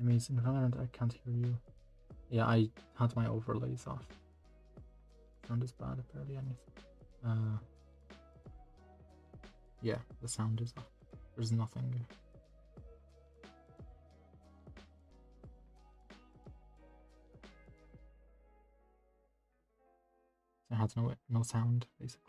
Enemies in Valorant, I can't hear you. Yeah, I had my overlays off. Sound is bad, barely anything. Yeah, the sound is off. There's nothing. It has no sound, basically.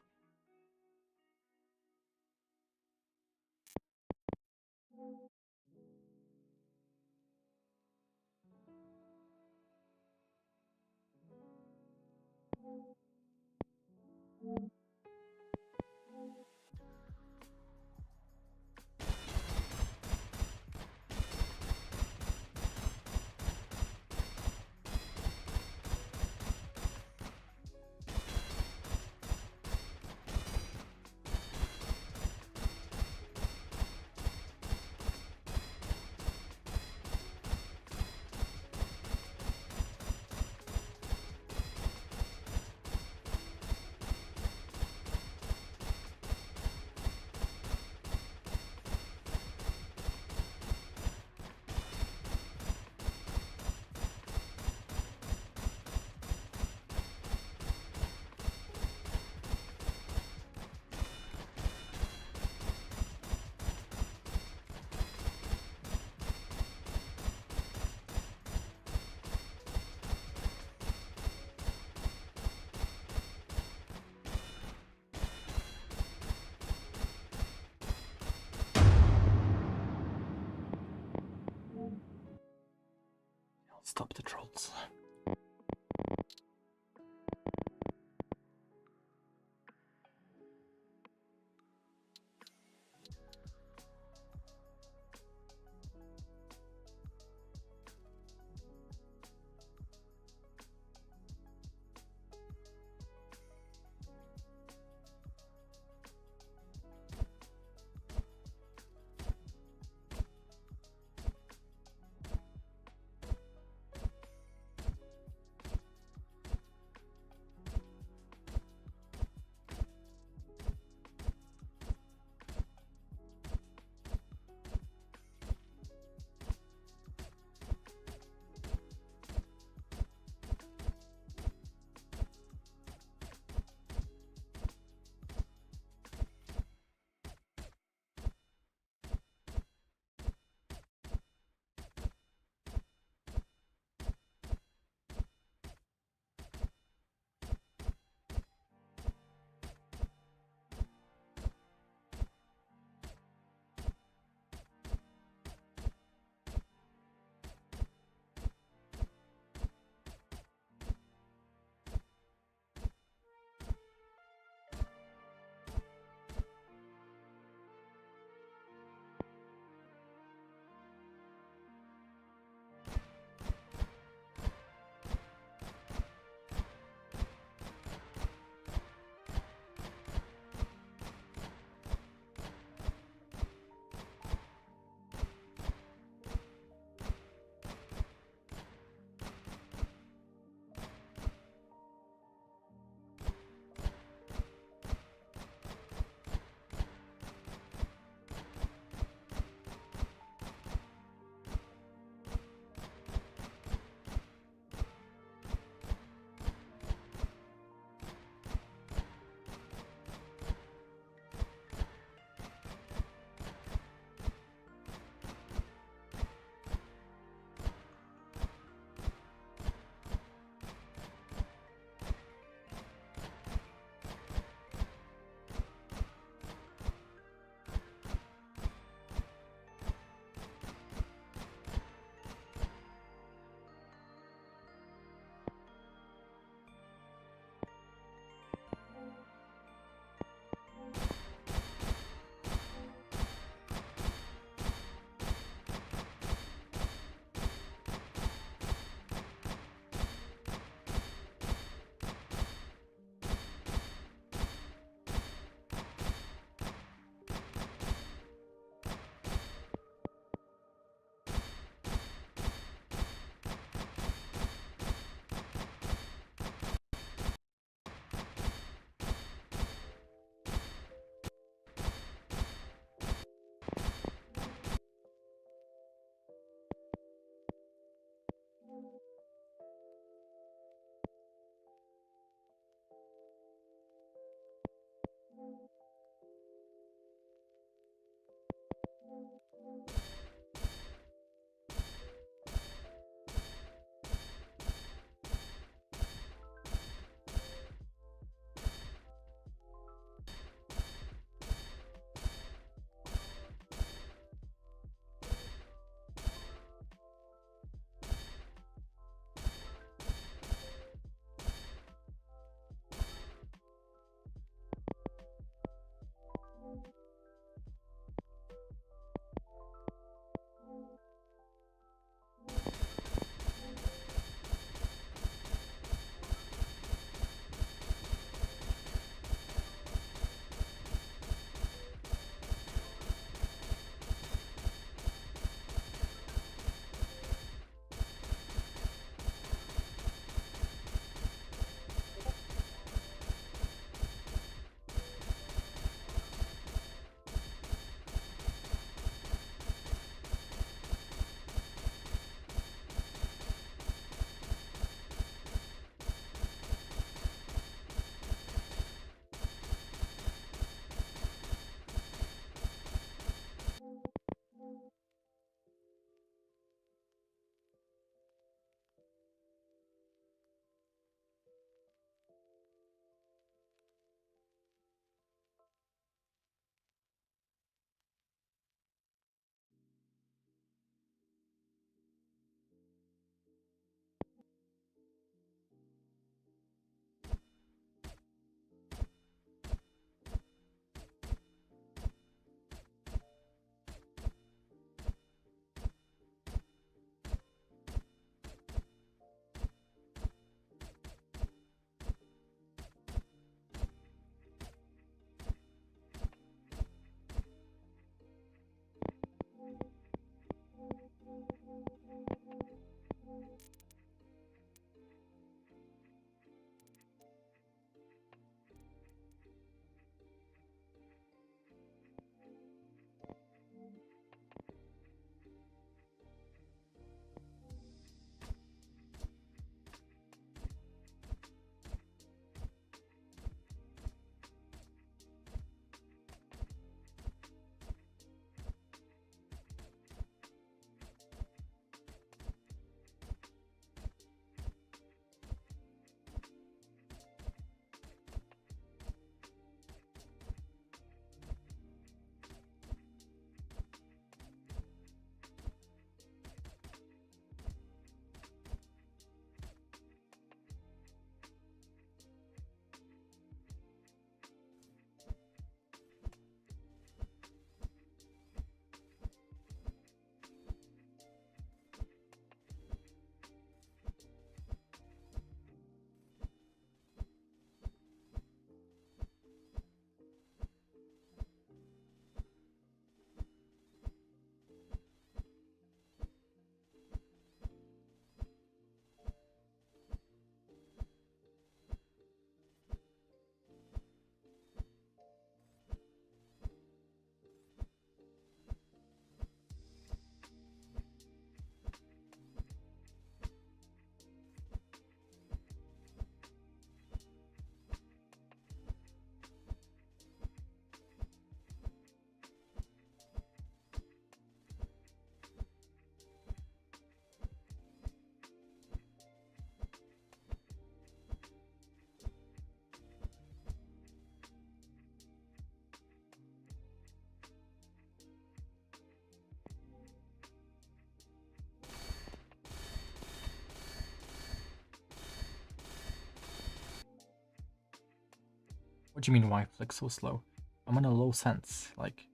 What do you mean why flick so slow? I'm on a low sense. Like,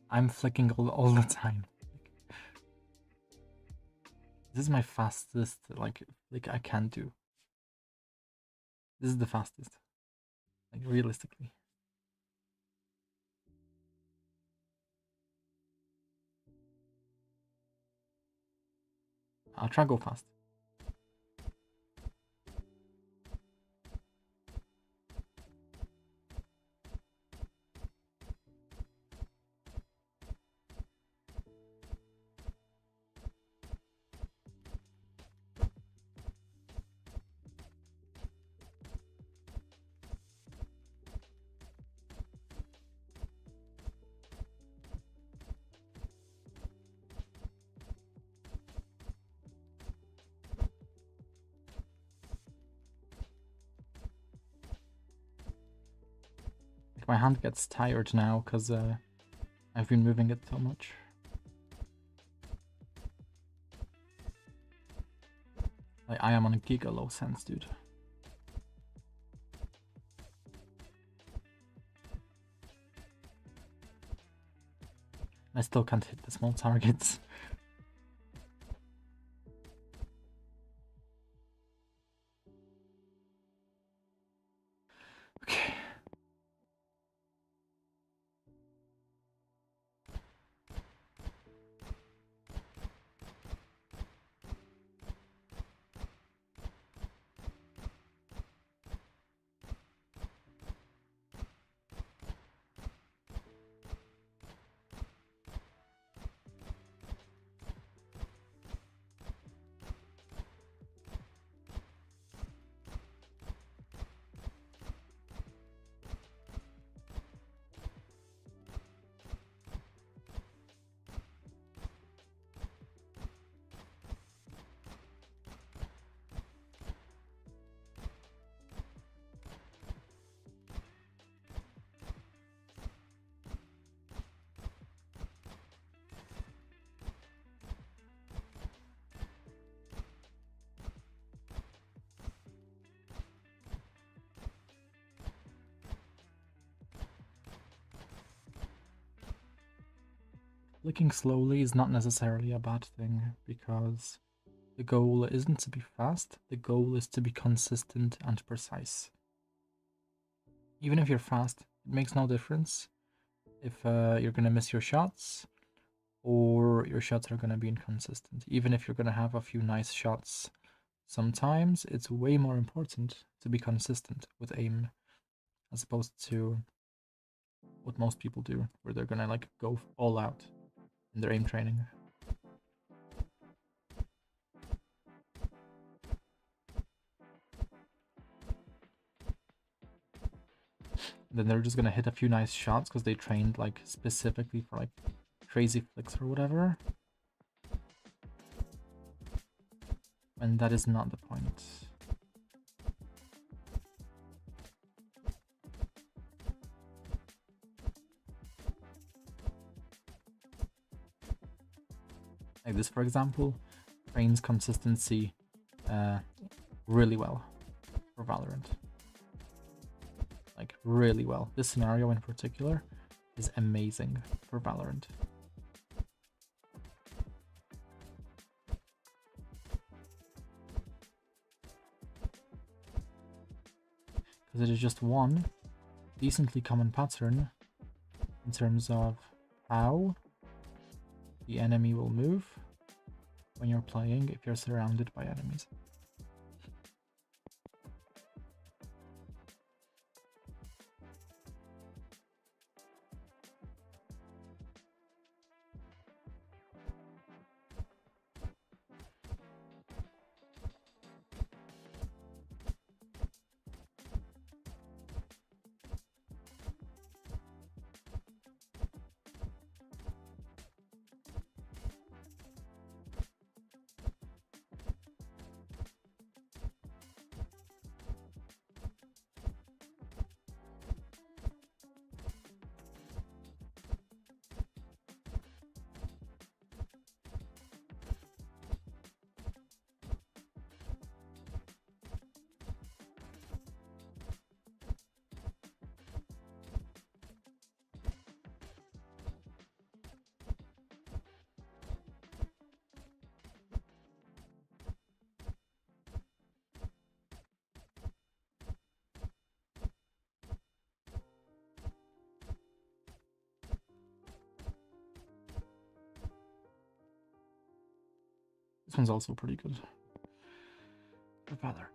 I'm flicking all the time. This is my fastest, like I can do. This is the fastest. Like, realistically. I'll try go fast. My hand gets tired now because I've been moving it so much. Like, I am on a giga low sense, dude. I still can't hit the small targets. Okay. Flicking slowly is not necessarily a bad thing, because the goal isn't to be fast, the goal is to be consistent and precise. Even if you're fast, it makes no difference if you're gonna miss your shots or your shots are gonna be inconsistent. Even if you're gonna have a few nice shots, sometimes it's way more important to be consistent with aim as opposed to what most people do, where they're gonna like go all out in their aim training. Then they're just gonna hit a few nice shots because they trained like specifically for like crazy flicks or whatever. And that is not the point. Like this, for example, trains consistency really well for Valorant. Like, really well. This scenario in particular is amazing for Valorant. Because it is just one decently common pattern in terms of how the enemy will move when you're playing if you're surrounded by enemies. This one's also pretty good for Valorant.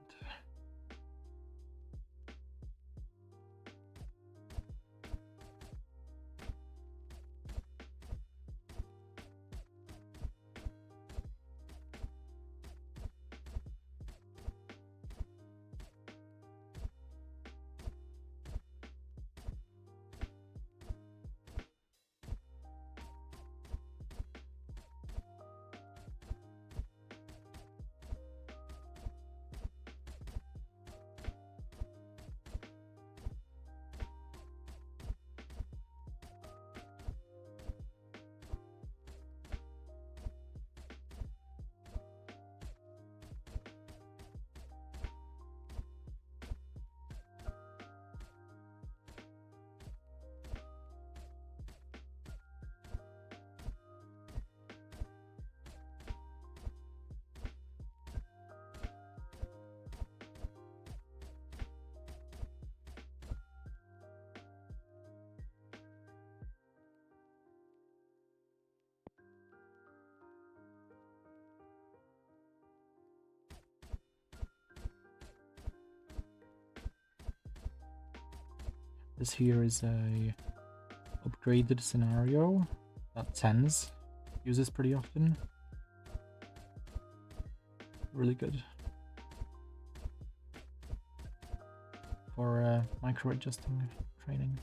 This here is a upgraded scenario that Tens uses pretty often. Really good for micro adjusting training.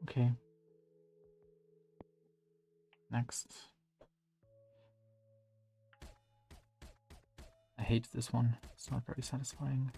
Okay. Next. I hate this one. It's not very satisfying.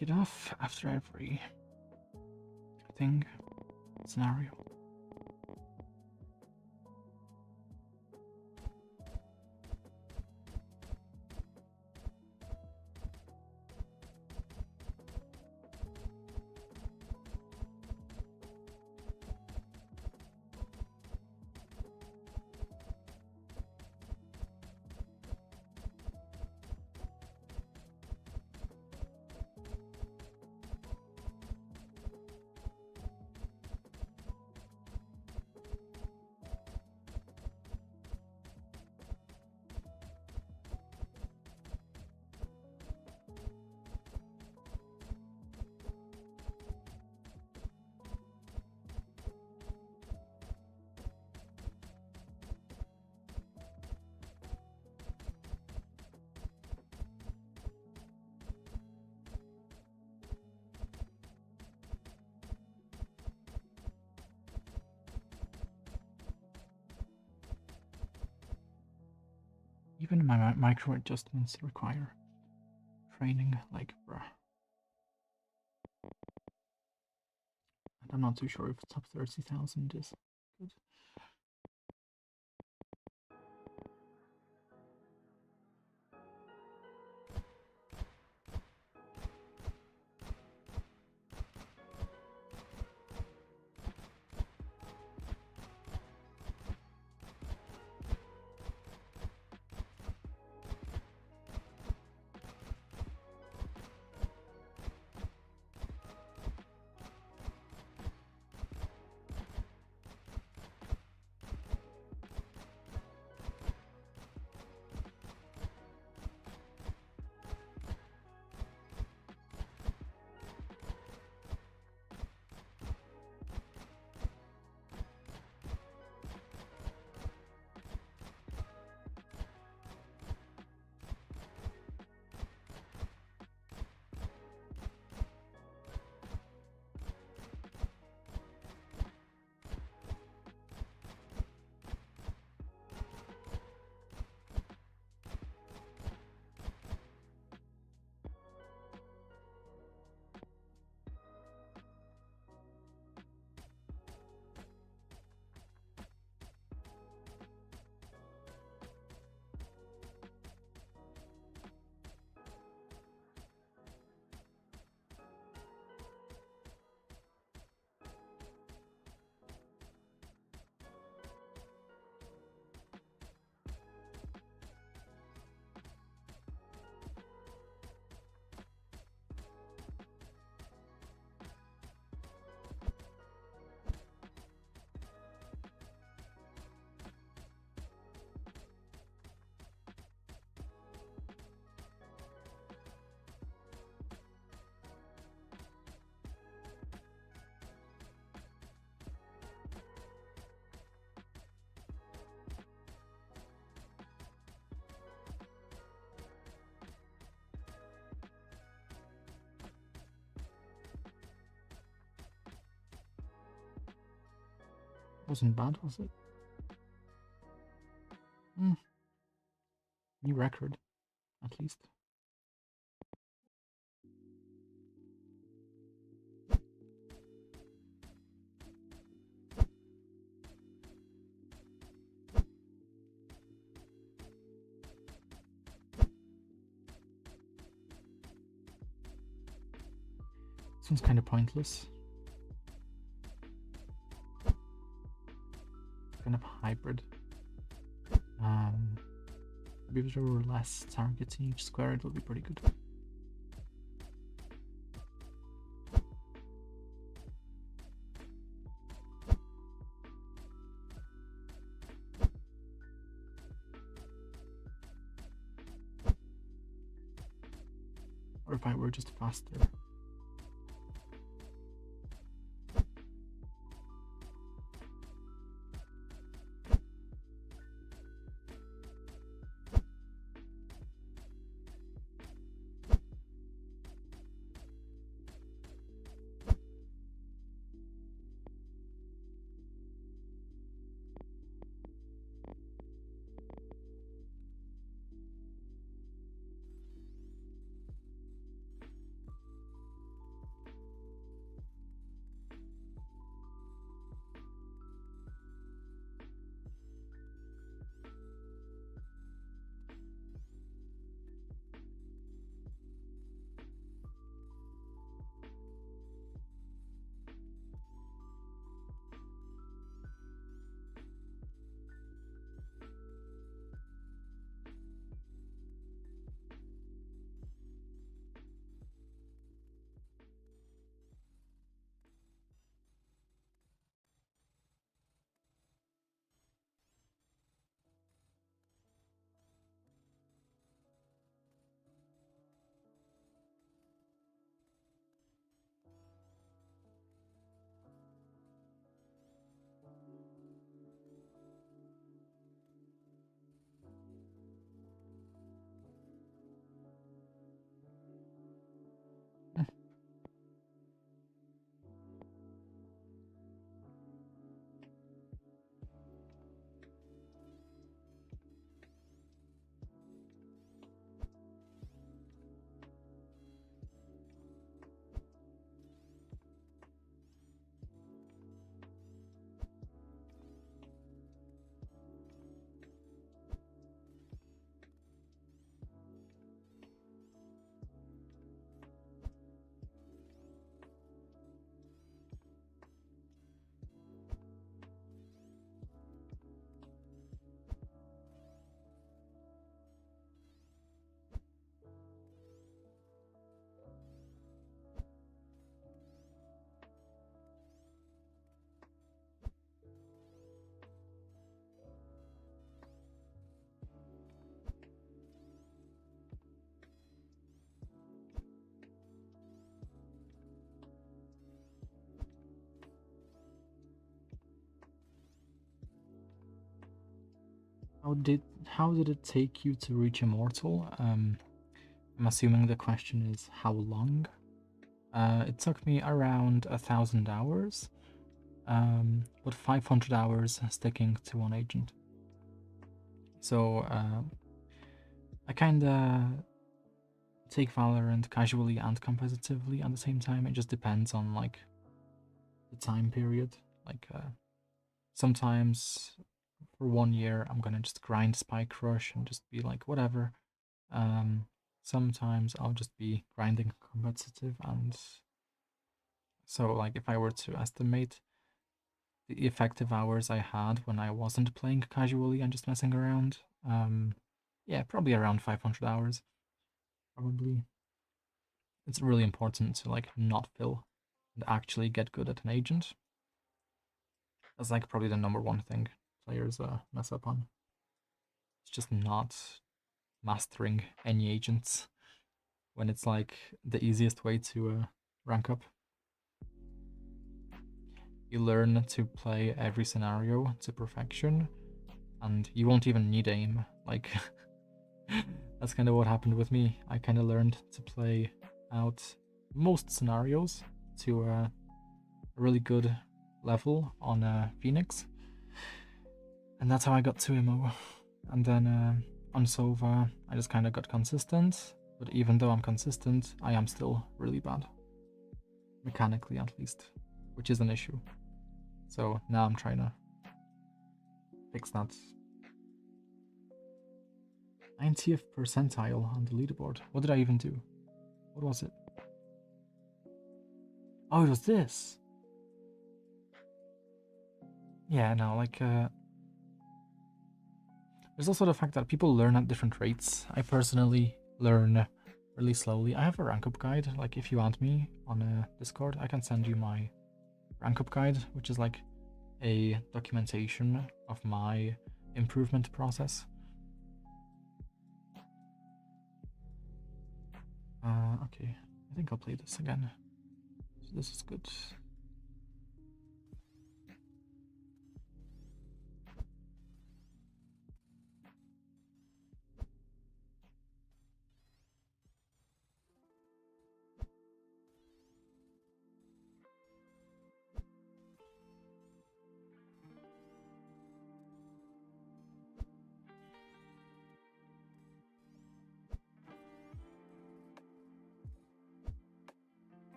it off after every thing scenario. Even my micro adjustments require training, like, bruh. And I'm not too sure if top 30,000 is good. Wasn't bad, was it? New record, at least. This one's kind of pointless. Kind of hybrid. Maybe if there were less targets in each square, it would be pretty good. Or if I were just faster. How did it take you to reach Immortal? I'm assuming the question is how long. It took me around 1,000 hours, but 500 hours sticking to one agent. So I kinda take Valorant casually and competitively at the same time. It just depends on like the time period. Like sometimes for 1 year I'm gonna just grind Spike Rush and just be like whatever. Sometimes I'll just be grinding competitive, and so like if I were to estimate the effective hours I had when I wasn't playing casually and just messing around, yeah, probably around 500 hours. Probably. It's really important to like not fill and actually get good at an agent. That's like probably the number one thing players mess up on. It's just not mastering any agents when it's like the easiest way to rank up. You learn to play every scenario to perfection, and you won't even need aim. Like, that's kind of what happened with me. I kind of learned to play out most scenarios to a really good level on Phoenix, and that's how I got to Immo. And then on Sova, I just kind of got consistent, but even though I'm consistent, I am still really bad. Mechanically, at least, which is an issue. So now I'm trying to fix that. 90th percentile on the leaderboard. What did I even do? What was it? Oh, it was this. Yeah, no, like, there's also the fact that people learn at different rates. I personally learn really slowly. I have a rank up guide. Like, if you add me on Discord, I can send you my rank up guide, which is like a documentation of my improvement process. Okay, I think I'll play this again. So this is good.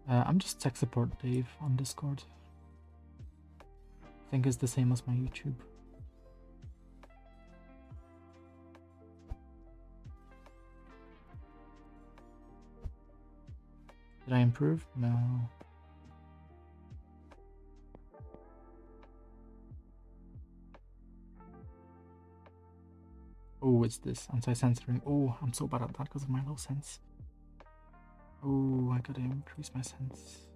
I'm just tech support Dave on Discord. I think it's the same as my YouTube. Did I improve? No. Oh, it's this anti-censoring. Oh, I'm so bad at that because of my low sense. Oh, I gotta increase my sense.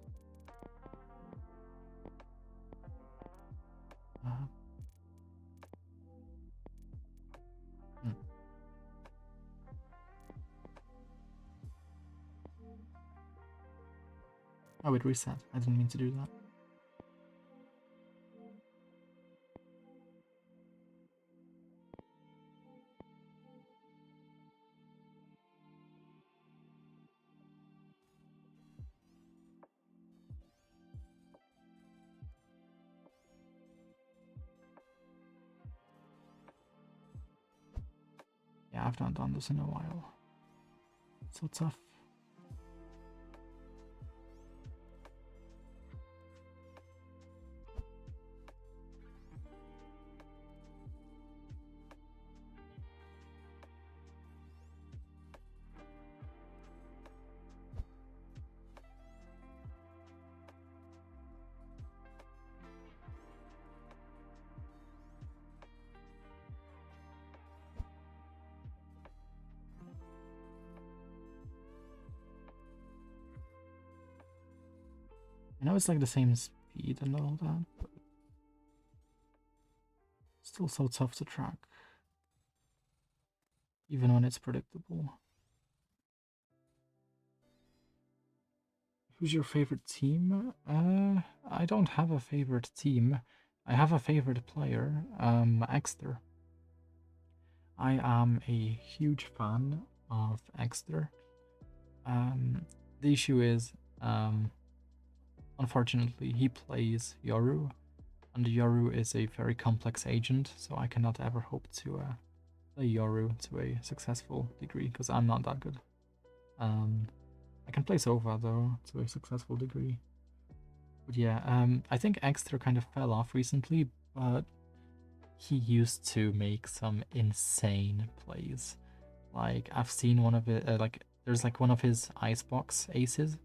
Hmm. Oh, it reset. I didn't mean to do that. Yeah, I've not done this in a while. It's so tough. I know it's like the same speed and all that, but still so tough to track, even when it's predictable. Who's your favorite team? I don't have a favorite team. I have a favorite player, Exter. I am a huge fan of Exter. The issue is, unfortunately, he plays Yoru, and Yoru is a very complex agent, so I cannot ever hope to play Yoru to a successful degree, because I'm not that good. I can play Sova, though, to a successful degree. But yeah, I think Exter kind of fell off recently, but he used to make some insane plays. Like, I've seen one of it, there's like one of his icebox aces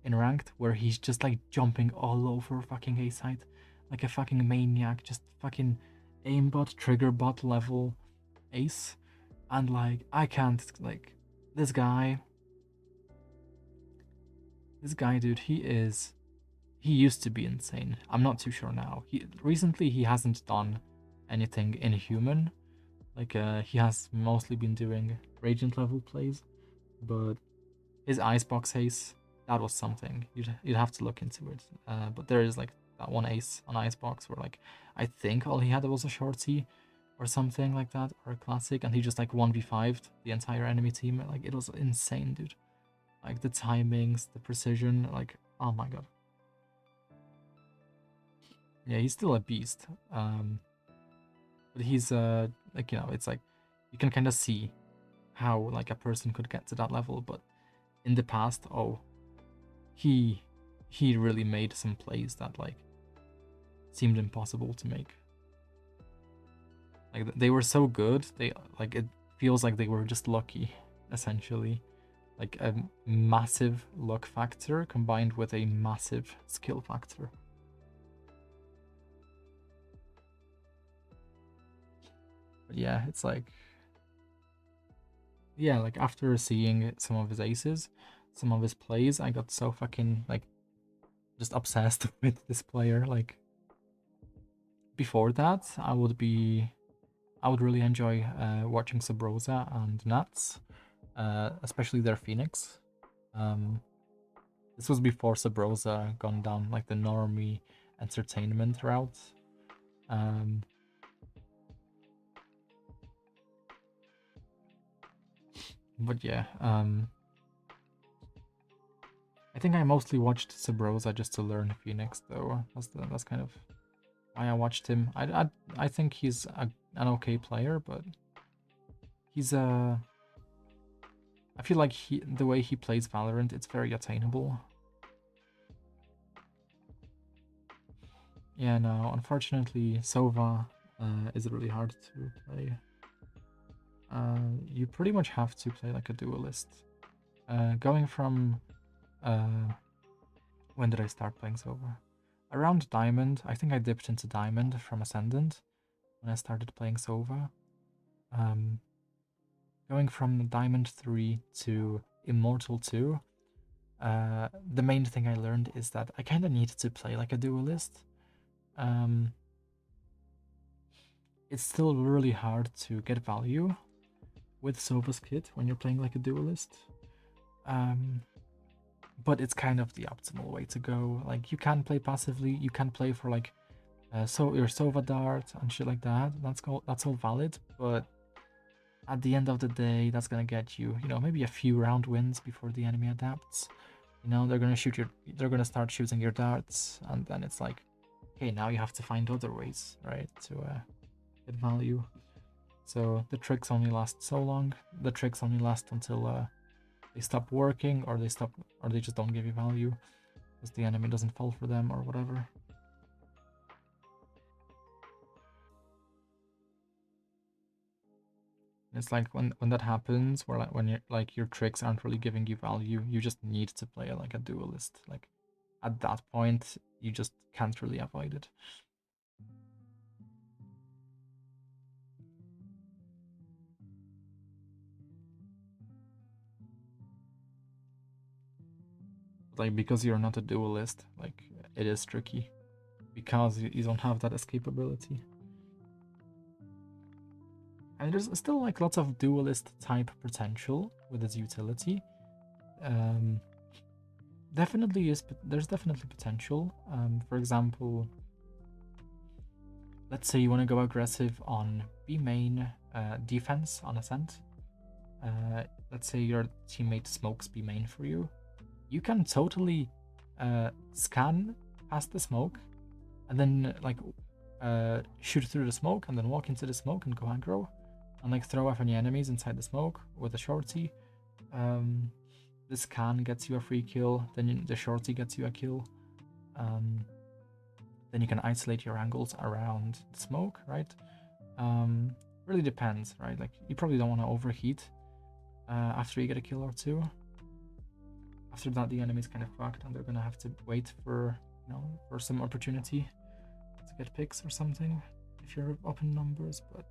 in ranked where he's just like jumping all over fucking A site like a fucking maniac, just fucking aimbot, trigger bot level ace. And like, I can't, like, this guy, dude, he used to be insane. I'm not too sure now. Recently he hasn't done anything inhuman. Like, he has mostly been doing Radiant level plays, but his icebox ace, that was something. You'd have to look into it. But there is like that one ace on icebox where, like, I think all he had was a shorty or something like that, or a classic, and he just like 1v5'd the entire enemy team. Like, it was insane, dude. Like, the timings, the precision, like, oh my god. Yeah, he's still a beast. But he's like, it's like you can kind of see how like a person could get to that level, but in the past, oh, he really made some plays that like seemed impossible to make. Like, they were so good, it feels like they were just lucky, essentially. Like a massive luck factor combined with a massive skill factor. But yeah, it's like, yeah, like after seeing some of his aces, some of his plays, I got so fucking like just obsessed with this player. Like, before that, I would really enjoy watching Subrosa and Nats, especially their Phoenix. This was before Subrosa gone down like the normie entertainment route. But yeah, I think I mostly watched Subrosa just to learn Phoenix, though. That's kind of why I watched him. I think he's an okay player, but he's I feel like the way he plays Valorant, it's very attainable. Yeah, no, unfortunately, Sova is really hard to play. You pretty much have to play like a duelist. Going from when did I start playing Sova? Around Diamond. I think I dipped into Diamond from Ascendant when I started playing Sova. Going from Diamond 3 to Immortal 2, the main thing I learned is that I kind of needed to play like a duelist. It's still really hard to get value with Sova's kit when you're playing like a duelist. But it's kind of the optimal way to go. Like, you can play passively, you can play for like so your Sova dart and shit like that. That's all valid, but at the end of the day, that's gonna get you, maybe a few round wins before the enemy adapts. They're gonna start shooting your darts, and then it's like, okay, now you have to find other ways, right, to get value. So the tricks only last so long. The tricks only last until they stop working, or they just don't give you value because the enemy doesn't fall for them or whatever. It's like when that happens, where like when your tricks aren't really giving you value, you just need to play like a duelist. Like, at that point, you just can't really avoid it. Like, because you're not a duelist, like, it is tricky. because you don't have that escapability. And there's still like lots of duelist type potential with its utility. There's definitely potential. For example, let's say you want to go aggressive on B main defense on Ascent. Let's say your teammate smokes B main for you. You can totally scan past the smoke and then like shoot through the smoke and then walk into the smoke and go aggro and like throw off any enemies inside the smoke with a shorty. The scan gets you a free kill, then the shorty gets you a kill. Then you can isolate your angles around the smoke, right? Really depends, right? Like you probably don't want to overheat after you get a kill or two. After that, the enemy's kind of fucked, and they're gonna have to wait for for some opportunity to get picks or something if you're up in numbers. But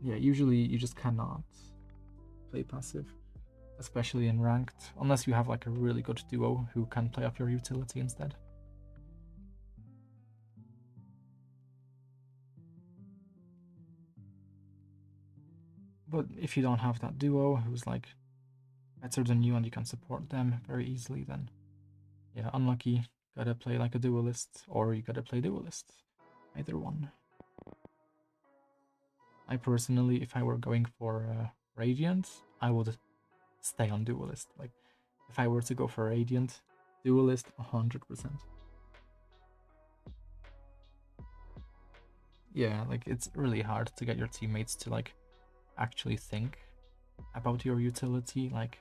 yeah, usually you just cannot play passive, especially in ranked, unless you have like a really good duo who can play off your utility instead. But if you don't have that duo who's like better than you and you can support them very easily, then yeah, unlucky. Gotta play like a duelist, or you gotta play duelist. Either one. I personally, if I were going for Radiant, I would stay on duelist. Like, if I were to go for Radiant, duelist 100%. Yeah, like it's really hard to get your teammates to like actually think about your utility. Like,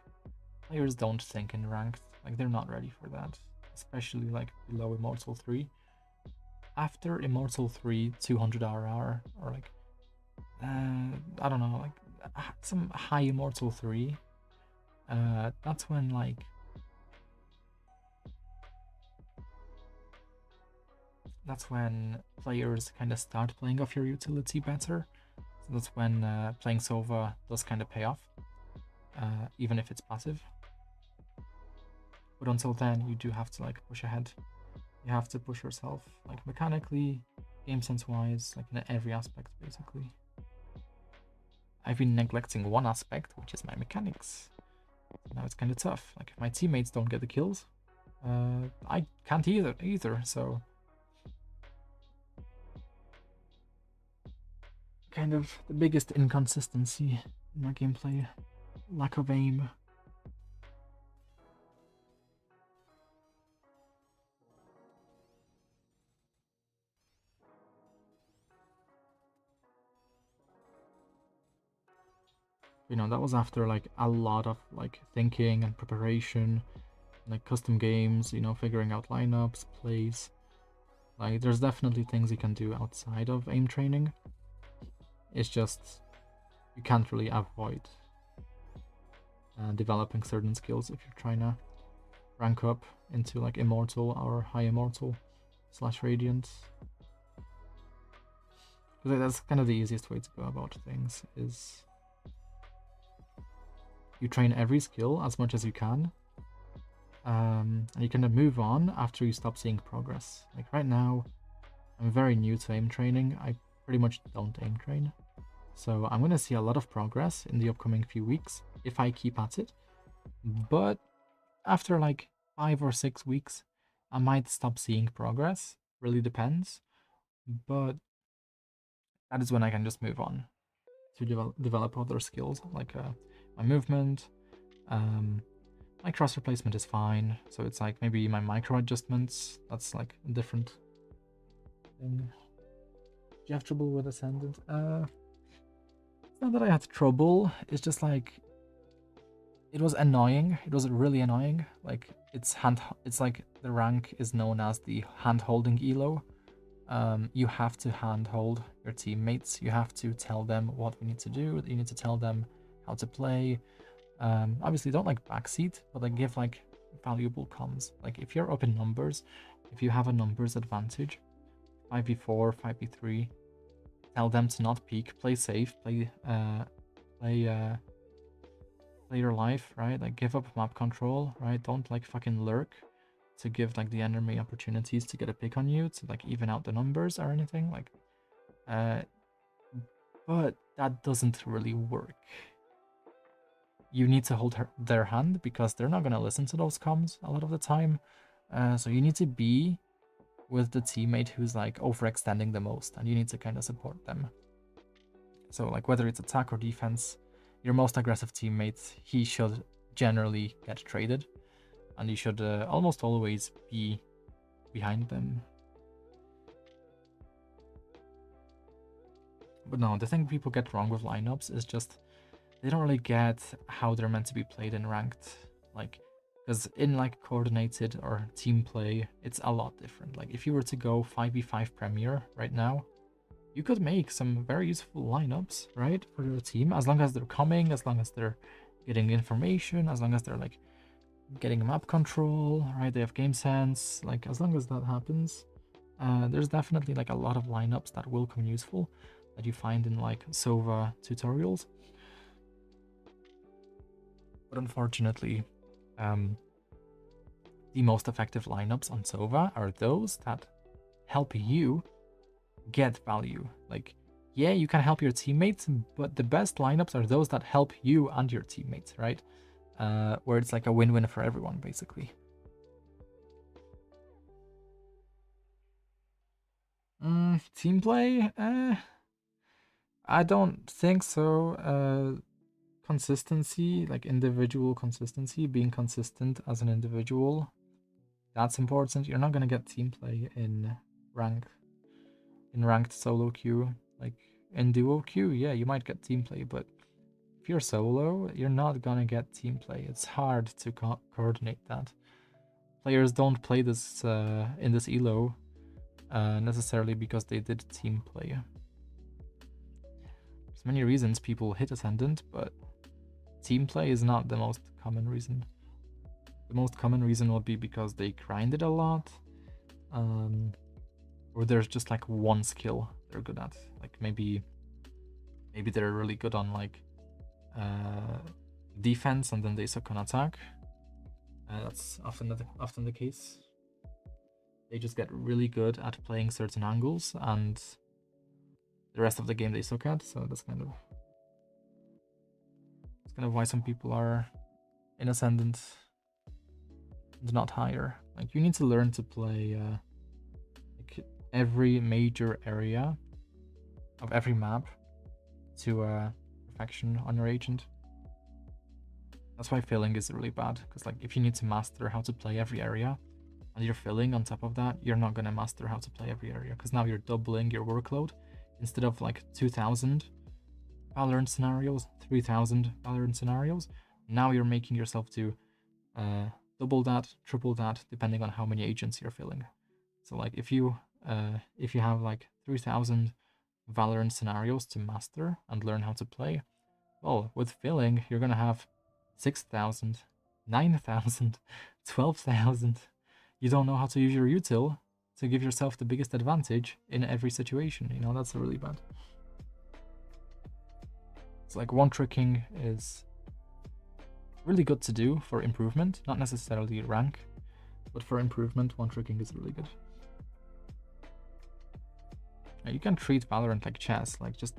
players don't think in ranked. Like, they're not ready for that, especially like below Immortal 3. After Immortal 3, 200 RR, or like I don't know, like some high Immortal 3, that's when like players kind of start playing off your utility better. So that's when playing Sova does kind of pay off, even if it's passive. But until then, you do have to like push ahead. You have to push yourself, like mechanically, game sense wise, like in every aspect basically. I've been neglecting one aspect, which is my mechanics. Now it's kind of tough. Like if my teammates don't get the kills, I can't either. So kind of the biggest inconsistency in my gameplay, lack of aim. That was after like a lot of like thinking and preparation, like custom games, figuring out lineups, plays. Like there's definitely things you can do outside of aim training. It's just you can't really avoid developing certain skills if you're trying to rank up into like Immortal or High Immortal / Radiant. Because that's kind of the easiest way to go about things, is you train every skill as much as you can, and you kind of move on after you stop seeing progress. Like right now, I'm very new to aim training. I pretty much don't aim train. So I'm going to see a lot of progress in the upcoming few weeks if I keep at it. But after like 5 or 6 weeks, I might stop seeing progress. Really depends. But that is when I can just move on to develop other skills, like my movement. My cross replacement is fine. So it's like maybe my micro adjustments. That's like a different thing. Do you have trouble with Ascendant? It's not that I had trouble, it's just like it was annoying. It was really annoying. Like it's like the rank is known as the hand-holding elo. You have to handhold your teammates. You have to tell them what we need to do. You need to tell them how to play. Obviously don't like backseat, but like give like valuable comms. Like if you're up in numbers, if you have a numbers advantage, 5v4, 5v3, tell them to not peek, play safe, play your life, right? Like give up map control, right? Don't like fucking lurk. to give like the enemy opportunities to get a pick on you, to like even out the numbers or anything, like but that doesn't really work. You need to hold their hand because they're not going to listen to those comms a lot of the time. So you need to be with the teammate who's like overextending the most, and you need to kind of support them. So like whether it's attack or defense, your most aggressive teammate, he should generally get traded, and you should almost always be behind them. But no, the thing people get wrong with lineups is just they don't really get how they're meant to be played in ranked. Like, because in like coordinated or team play, it's a lot different. Like if you were to go 5v5 Premier right now, you could make some very useful lineups, right, for your team, as long as they're coming, as long as they're getting information, as long as they're like getting map control, right, they have game sense, like as long as that happens, there's definitely like a lot of lineups that will come useful that you find in like Sova tutorials. But unfortunately, the most effective lineups on Sova are those that help you get value. Like, yeah, you can help your teammates, but the best lineups are those that help you and your teammates, right? Where it's like a win-win for everyone, basically. Team play? I don't think so. Consistency, like individual consistency, being consistent as an individual, that's important. You're not gonna get team play in ranked solo queue. Like in duo queue, yeah, you might get team play, but if you're solo, you're not gonna get team play. It's hard to coordinate that. Players don't play this in this elo necessarily because they did team play. There's many reasons people hit Ascendant, but team play is not the most common reason. The most common reason would be because they grinded a lot, or there's just like one skill they're good at. Like maybe they're really good on like defense and then they suck on attack. That's often the case. They just get really good at playing certain angles, and the rest of the game they suck at. So that's kind of why some people are in Ascendant and not higher. Like you need to learn to play like every major area of every map to perfection on your agent. That's why filling is really bad, because like if you need to master how to play every area and you're filling on top of that, you're not gonna master how to play every area, because now you're doubling your workload. Instead of like 2,000 Valorant scenarios, 3,000 Valorant scenarios, now you're making yourself do double that, triple that, depending on how many agents you're filling. So like if you have like 3,000 Valorant scenarios to master and learn how to play, well, with filling, you're gonna have 6,000, 9,000, 12,000. You don't know how to use your util to give yourself the biggest advantage in every situation. You know, that's really bad. It's like one tricking is really good to do for improvement, not necessarily rank, but for improvement, one tricking is really good. Now, you can treat Valorant like chess, like just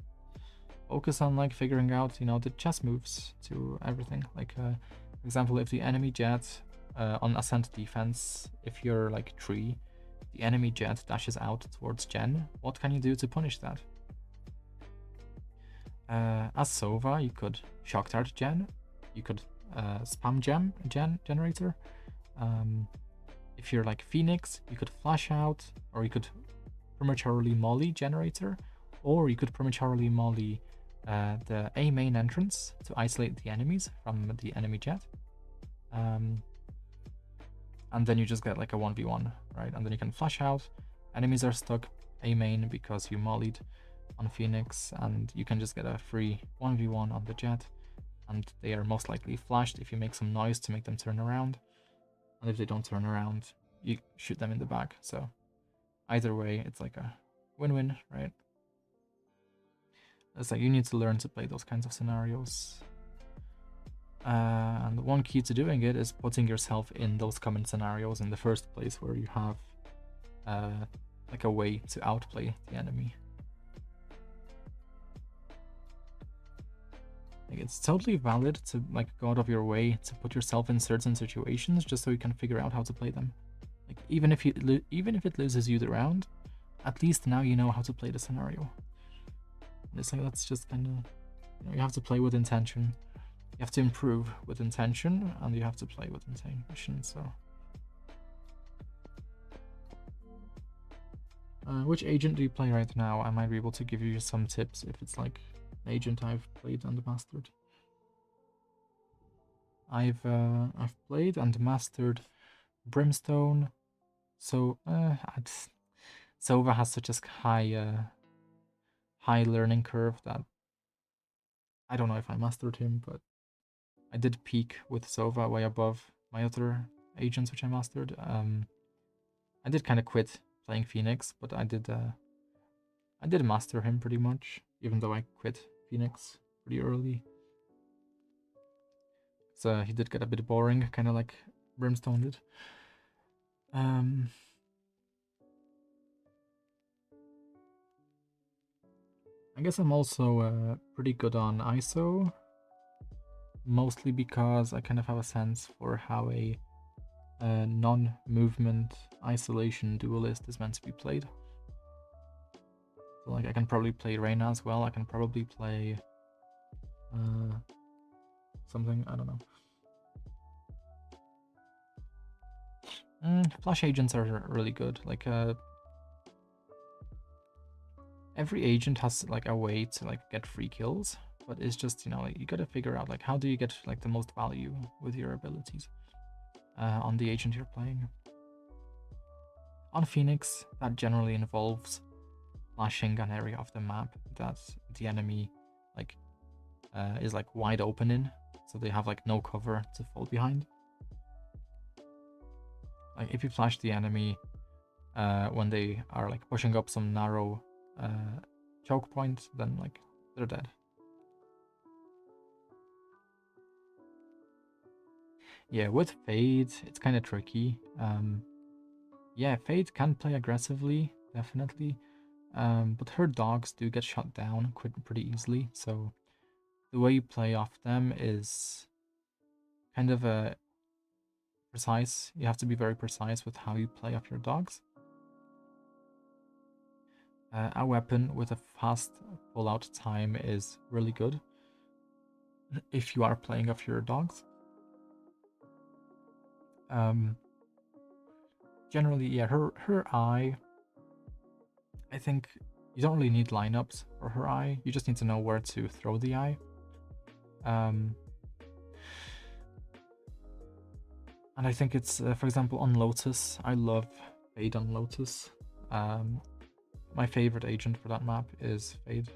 focus on like figuring out, you know, the chess moves to everything. Like, for example, if the enemy jet on ascent defense, if you're like tree, the enemy jet dashes out towards Gen, what can you do to punish that? As Sova, you could shock dart Gen, you could spam generator. If you're like Phoenix, you could flash out, or you could prematurely molly generator, or you could prematurely molly the A main entrance to isolate the enemies from the enemy jet. And then you just get like a 1v1, right? And then you can flash out. Enemies are stuck A main because you mollied on Phoenix, and you can just get a free 1v1 on the jet. And they are most likely flashed if you make some noise to make them turn around. And if they don't turn around, you shoot them in the back. So either way, it's like a win-win, right? It's like you need to learn to play those kinds of scenarios. And one key to doing it is putting yourself in those common scenarios in the first place, where you have like a way to outplay the enemy. Like, it's totally valid to like go out of your way to put yourself in certain situations just so you can figure out how to play them. Like, even if it loses you the round, at least now you know how to play the scenario. And it's like, that's just kind of, you have to play with intention. You have to improve with intention, and you have to play with intention. So, which agent do you play right now? I might be able to give you some tips if it's like an agent I've played and mastered. I've played and mastered Brimstone. So Sova has such a high learning curve that I don't know if I mastered him, but I did peak with Sova way above my other agents which I mastered. I did kind of quit playing Phoenix, but I did master him pretty much, even though I quit Phoenix pretty early. So he did get a bit boring, kind of like Brimstone did. I guess I'm also pretty good on ISO, mostly because I kind of have a sense for how a non-movement isolation duelist is meant to be played. So like I can probably play Reyna as well. I can probably play something, I don't know. Flash agents are really good. Like every agent has like a way to like get free kills, but it's just, like, you gotta figure out like how do you get like the most value with your abilities on the agent you're playing. On Phoenix, that generally involves flashing an area of the map that the enemy like is like wide open in, so they have like no cover to fall behind. Like if you flash the enemy when they are like pushing up some narrow choke point, then like they're dead. Yeah, with Fade, it's kind of tricky. Yeah, Fade can play aggressively, definitely. But her dogs do get shot down pretty easily, so the way you play off them is kind of precise. You have to be very precise with how you play off your dogs. A weapon with a fast pull-out time is really good if you are playing off your dogs. Generally, yeah, her eye, I think you don't really need lineups for her eye. You just need to know where to throw the eye. And I think it's, for example, on Lotus. I love Fade on Lotus. My favorite agent for that map is Fade.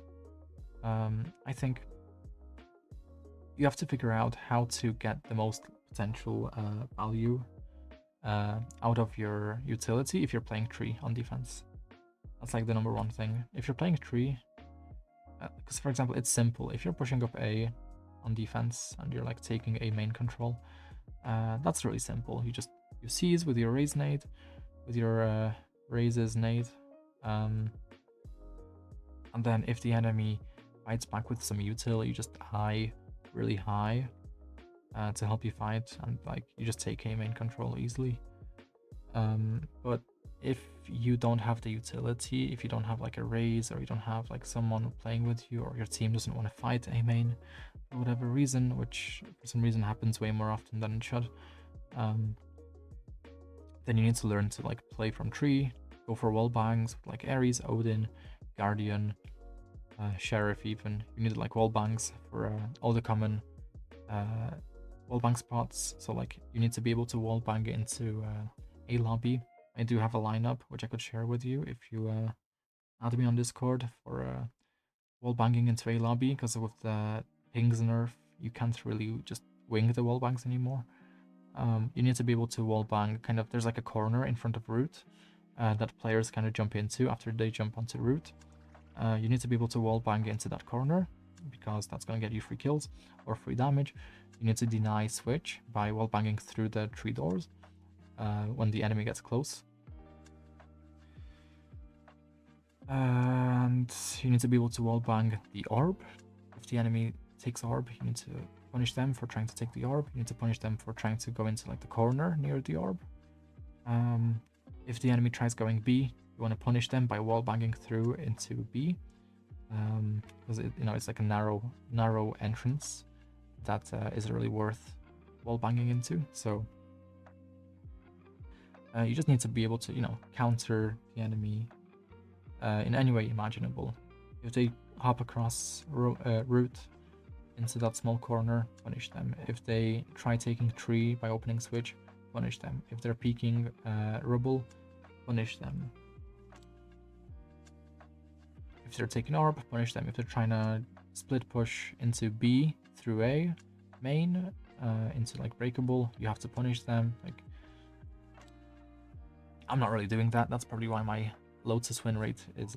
I think you have to figure out how to get the most potential value out of your utility if you're playing tree on defense. That's like the number one thing. If you're playing tree, because for example, it's simple. If you're pushing up A on defense and you're like taking A main control, that's really simple. You seize with your raise nade, with your raises nade, and then if the enemy fights back with some util, you just high really high to help you fight, and like you just take A main control easily. But if you don't have the utility, if you don't have like a raise, or you don't have like someone playing with you, or your team doesn't want to fight A main for whatever reason, which for some reason happens way more often than it should, then you need to learn to like play from tree, go for wall bangs with like Ares, Odin, Guardian, Sheriff even. You need like wall bangs for all the common wall bang spots. So like you need to be able to wall bang into a lobby. I do have a lineup which I could share with you if you add me on Discord for wall banging into a lobby, because with the pings nerf you can't really just wing the wall bangs anymore. You need to be able to wall bang kind of, there's like a corner in front of root that players kind of jump into after they jump onto root. You need to be able to wall bang into that corner, because that's going to get you free kills or free damage. You need to deny switch by wall banging through the 3 doors when the enemy gets close. And you need to be able to wall bang the orb. If the enemy takes orb, you need to punish them for trying to take the orb. You need to punish them for trying to go into like the corner near the orb. If the enemy tries going B, you want to punish them by wall banging through into B, because it's like a narrow entrance that isn't really worth wall banging into. So you just need to be able to counter the enemy in any way imaginable. If they hop across route into that small corner, punish them. If they try taking tree by opening switch, punish them. If they're peeking rubble, punish them. If they're taking orb, punish them. If they're trying to split push into B through A main into like breakable, you have to punish them. Like, I'm not really doing that. That's probably why my Lotus win rate is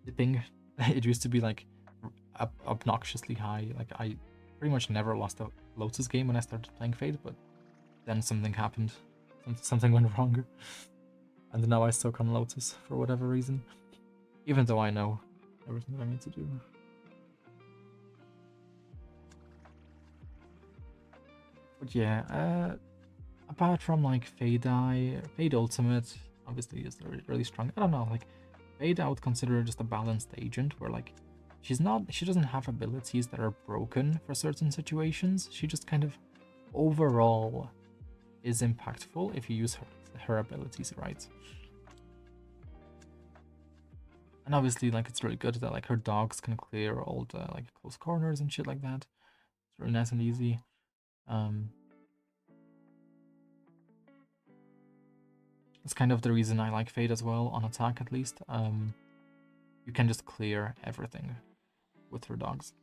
dipping. It used to be like obnoxiously high. Like, I pretty much never lost a Lotus game when I started playing Fade, but then something happened. Something went wrong. And now I suck on Lotus for whatever reason. Even though I know everything that I need to do. But yeah, apart from like Fade Ultimate obviously is really strong. I don't know, like Fade I would consider just a balanced agent where like she doesn't have abilities that are broken for certain situations. She just kind of overall is impactful if you use her abilities right. And obviously like it's really good that like her dogs can clear all the like close corners and shit like that. It's really nice and easy. It's kind of the reason I like Fade as well, on attack at least. You can just clear everything with her dogs.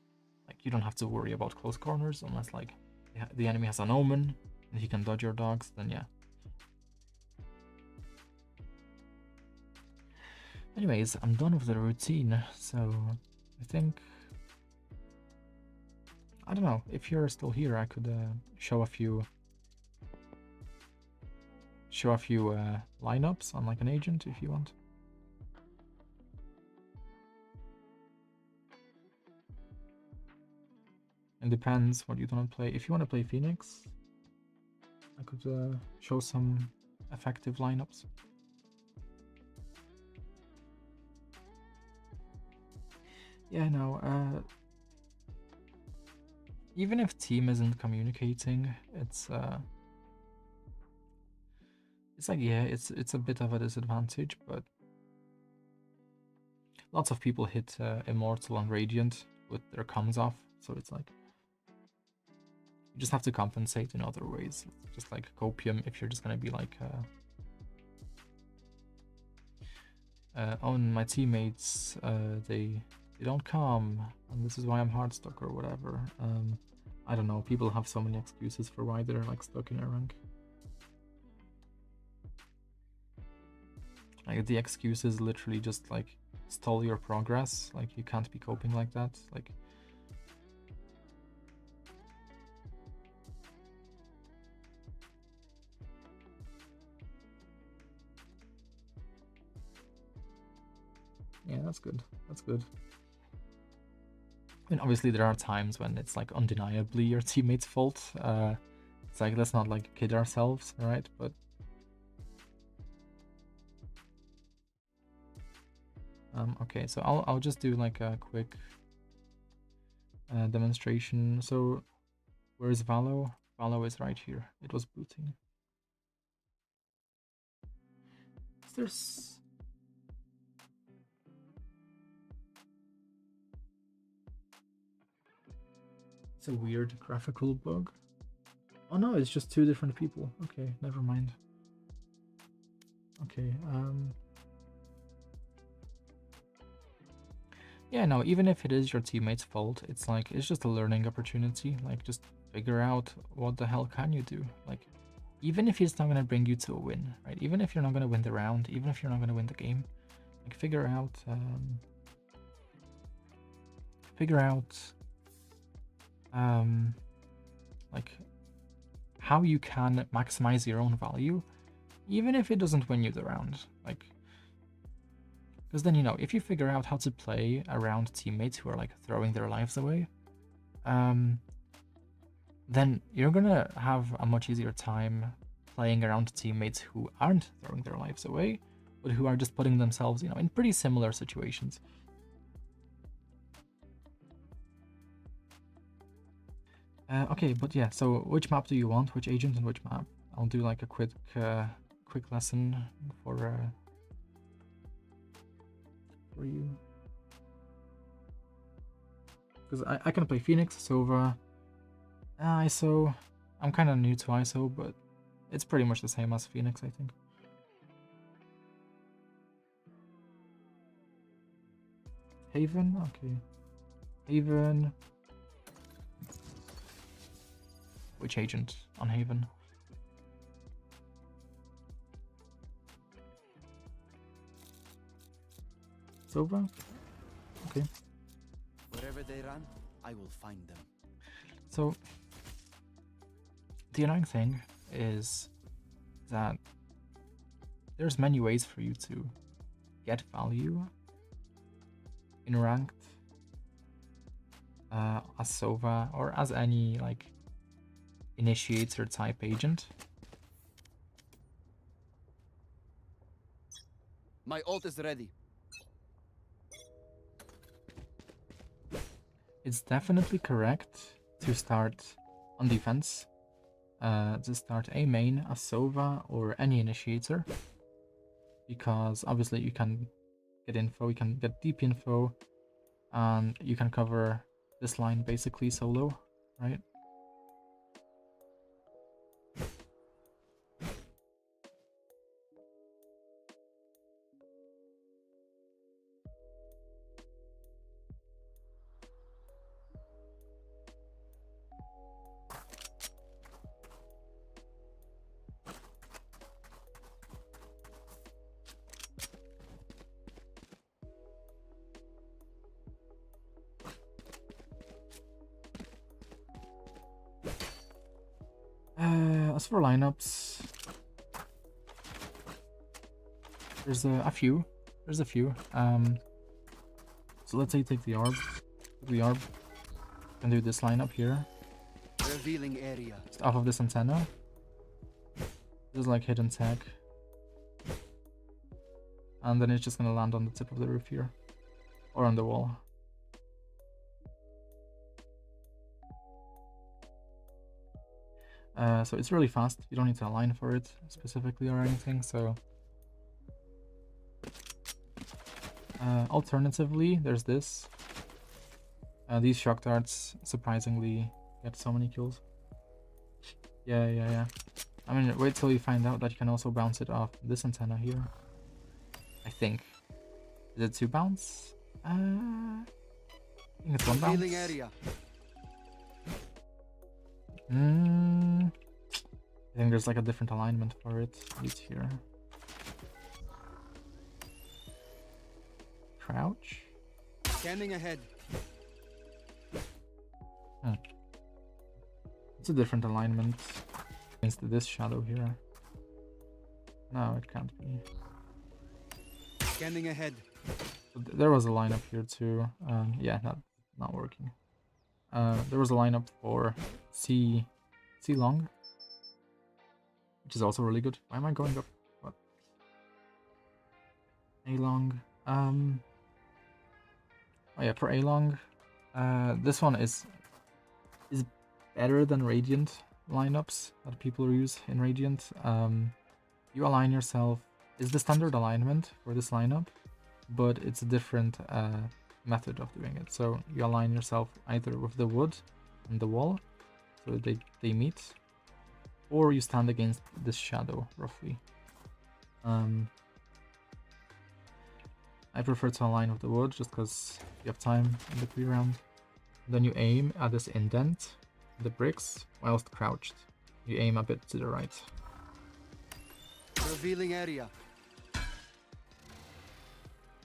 Like, you don't have to worry about close corners unless like the enemy has an omen and he can dodge your dogs, then yeah. Anyways, I'm done with the routine, so I think, I don't know, if you're still here, I could show a few lineups on like an agent if you want. It depends what you want to play. If you want to play Phoenix, I could show some effective lineups. Yeah, no, even if team isn't communicating, it's like, yeah, it's a bit of a disadvantage, but lots of people hit Immortal and Radiant with their comms off, so it's like you just have to compensate in other ways. It's just like Copium, if you're just gonna be like oh, my teammates, they don't come, and this is why I'm hard stuck or whatever. I don't know, people have so many excuses for why they're like stuck in a rank. Like, the excuse is literally just like stall your progress. Like, you can't be coping like that. Like, yeah, that's good. That's good. I mean, obviously there are times when it's like undeniably your teammate's fault. It's like, let's not like kid ourselves, right? But okay, so I'll just do like a quick demonstration. So where is Valo? Valo is right here. It was booting. There's it's a weird graphical bug. Oh no, it's just 2 different people. Okay, never mind. Okay, yeah, no, even if it is your teammate's fault, it's like, it's just a learning opportunity. Like, just figure out what the hell can you do. Like, even if it's not going to bring you to a win, right? Even if you're not going to win the round, even if you're not going to win the game, like, figure out figure out like how you can maximize your own value, even if it doesn't win you the round. Like, because then, you know, if you figure out how to play around teammates who are like throwing their lives away, then you're gonna have a much easier time playing around teammates who aren't throwing their lives away, but who are just putting themselves, you know, in pretty similar situations. Okay, but yeah, so which map do you want? Which agent and which map? I'll do like a quick lesson for you. Because I can play Phoenix, Sova, ISO. I'm kind of new to ISO, but it's pretty much the same as Phoenix, I think. Haven, okay. Haven. Which agent on Haven? Sova? Okay. Wherever they run, I will find them. So the annoying thing is that there's many ways for you to get value in ranked as Sova or as any like Initiator type agent. My ult is ready. It's definitely correct to start on defense, to start a main, a Sova, or any Initiator, because obviously you can get info, you can get deep info, and you can cover this line basically solo, right? As for lineups, there's a few. There's a few. So let's say you take the orb. The orb. You can do this lineup here. Revealing area. Just off of this antenna. This is like hidden tag. And then it's just gonna land on the tip of the roof here. Or on the wall. So it's really fast. You don't need to align for it specifically or anything. So alternatively, there's this. These shock darts surprisingly get so many kills. Yeah. I mean, wait till you find out that you can also bounce it off this antenna here. I think. Is it 2 bounce? I think it's 1 bounce. Area. I think there's like a different alignment for it. It's here. Crouch. Scanning ahead. It's a different alignment against this shadow here. No, it can't be. Scanning ahead. There was a lineup here too. Yeah, not working. There was a lineup for C long, which is also really good. Why am I going up? What? A long. Oh yeah, for A long, this one is better than Radiant lineups that people use in Radiant. You align yourself. Is the standard alignment for this lineup, but it's a different method of doing it. So you align yourself either with the wood and the wall, so they meet, or you stand against this shadow roughly. I prefer to align with the wood just because you have time in the pre-round. Then you aim at this indent, the bricks, whilst crouched. You aim a bit to the right. Revealing area.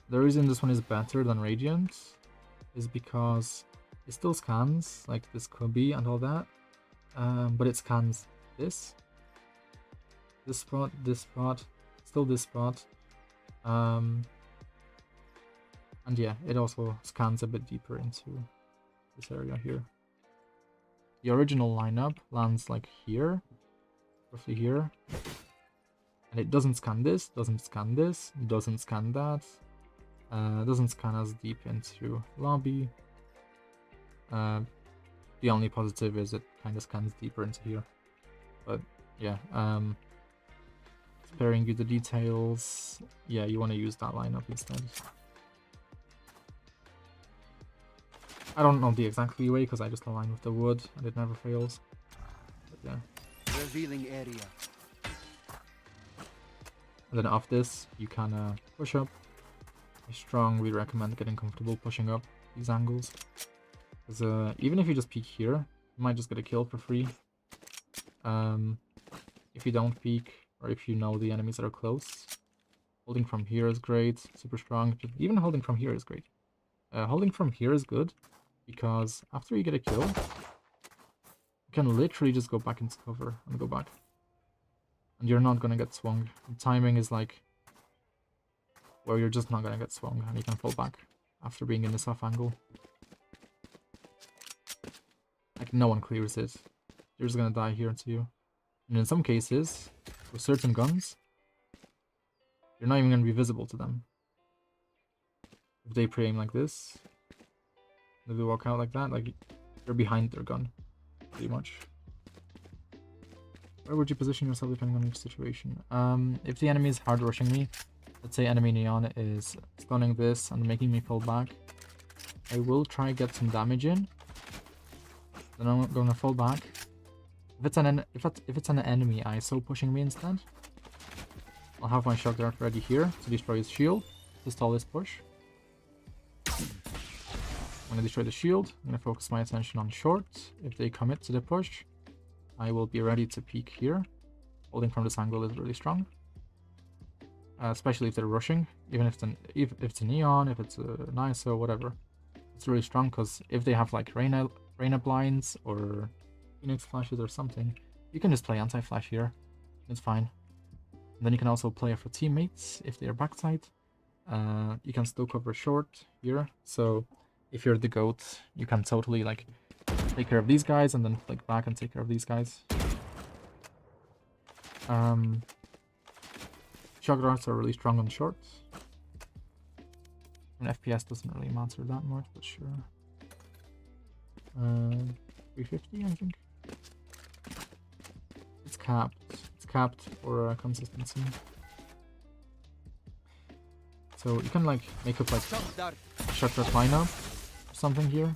The reason this one is better than Radiant is because It still scans, like this could be and all that. But it scans this spot, still this spot. And yeah, it also scans a bit deeper into this area here. The original lineup lands like here, roughly here. And it doesn't scan this, doesn't scan this, doesn't scan that. Doesn't scan as deep into lobby. The only positive is it kind of scans deeper into here. But yeah, sparing you the details. Yeah, you want to use that lineup instead. I don't know the exact leeway because I just align with the wood and it never fails. But yeah. Revealing area. And then off this, you can push up. I strongly recommend getting comfortable pushing up these angles. Because even if you just peek here, you might just get a kill for free. If you don't peek, or if you know the enemies that are close, holding from here is great, super strong. Even holding from here is great. Holding from here is good, because after you get a kill, you can literally just go back into cover and go back. And you're not gonna get swung. The timing is like where you're just not gonna get swung, and you can fall back after being in this off angle. Like, no one clears it. You're just gonna die here too. And in some cases, with certain guns, you're not even gonna be visible to them. If they pre-aim like this, if they walk out like that, like, you're behind their gun, pretty much. Where would you position yourself depending on each situation? If the enemy is hard rushing me, let's say enemy Neon is stunning this and making me fall back, I will try to get some damage in. Then I'm gonna fall back. If it's an enemy ISO pushing me instead, I'll have my shock dart ready here to destroy his shield to stall this push. I'm gonna destroy the shield. I'm gonna focus my attention on short. If they commit to the push, I will be ready to peek here. Holding from this angle is really strong, especially if they're rushing. Even if it's a Neon, if it's an ISO, whatever, it's really strong because if they have like Reyna blinds or Phoenix flashes or something, you can just play anti-flash here. It's fine. And then you can also play for teammates if they are backside. You can still cover short here. So if you're the GOAT, you can totally like take care of these guys and then flick back and take care of these guys. Shock darts are really strong on short. And FPS doesn't really matter that much, but sure. 350, I think. It's capped. It's capped for consistency. So you can like make up like a shock dart lineup or something here.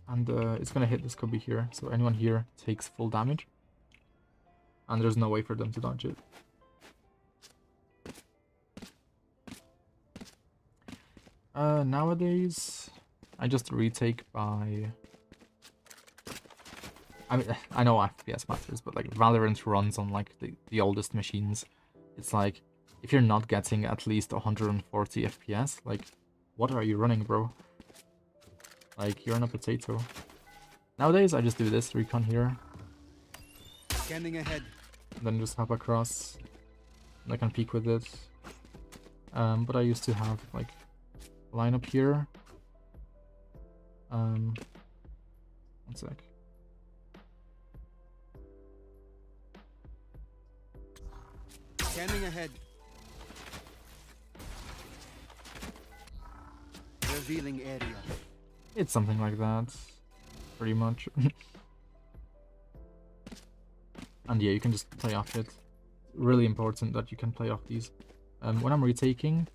And it's gonna hit this cubby here, so anyone here takes full damage. And there's no way for them to dodge it. Nowadays, I just retake by... I mean, I know FPS matters, but like Valorant runs on like the oldest machines. It's like, if you're not getting at least 140 FPS, like, what are you running, bro? Like, you're on a potato. Nowadays, I just do this recon here. Scanning ahead. And then just hop across. And I can peek with it. But I used to have like line up here. One sec. Scanning ahead. Revealing area. It's something like that, pretty much. And yeah, you can just play off it. Really important that you can play off these. When I'm retaking,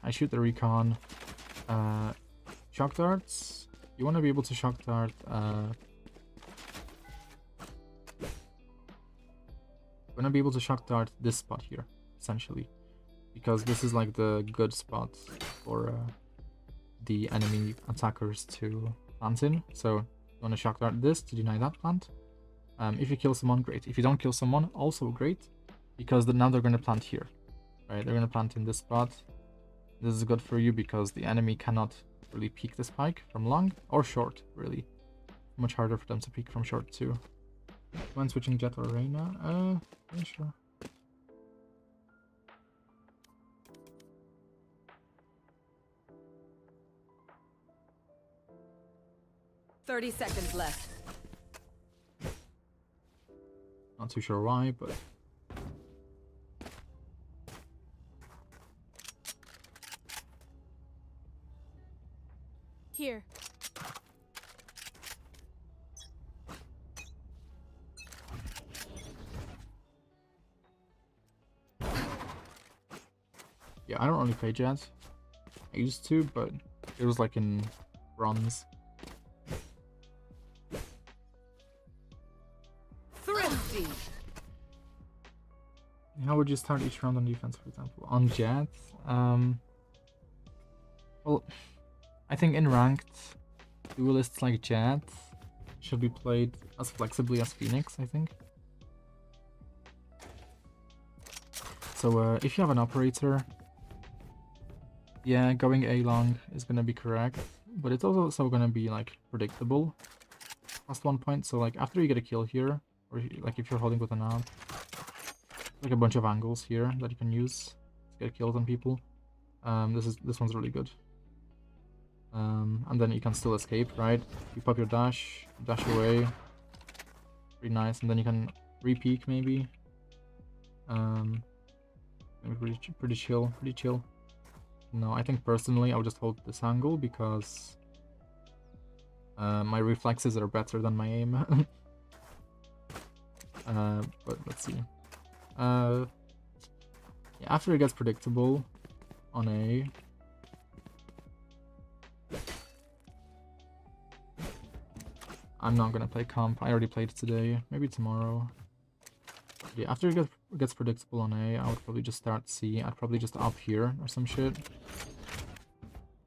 I shoot the recon. Shock darts. You want to be able to shock dart. You want to be able to shock dart this spot here, essentially, because this is like the good spot for the enemy attackers to plant in. So you want to shock dart this to deny that plant. If you kill someone, great. If you don't kill someone, also great, because now they're going to plant here, right? They're going to plant in this spot. This is good for you because the enemy cannot really peek the spike from long or short, really. Much harder for them to peek from short too. When switching Jet or Reyna? Yeah, sure. "30 seconds left." Not too sure why, but Here. yeah, I don't really play Jet. I used to, but it was like in bronze. Thrifty. How would you start each round on defense, for example? On Jet? Well, I think in ranked, duelists like Jet should be played as flexibly as Phoenix, I think. So if you have an operator, yeah, going A long is gonna be correct, but it's also gonna be like predictable past 1 point. So like after you get a kill here, or like if you're holding with an amp, like a bunch of angles here that you can use to get kills on people. This one's really good. And then you can still escape, right? You pop your dash away, pretty nice, and then you can re-peek maybe. Pretty chill. No, I think personally I would just hold this angle because my reflexes are better than my aim. But let's see. Yeah, after it gets predictable on A, I'm not gonna play comp. I already played today. Maybe tomorrow. Yeah, after it gets predictable on A, I would probably just start C. I'd probably just up here or some shit.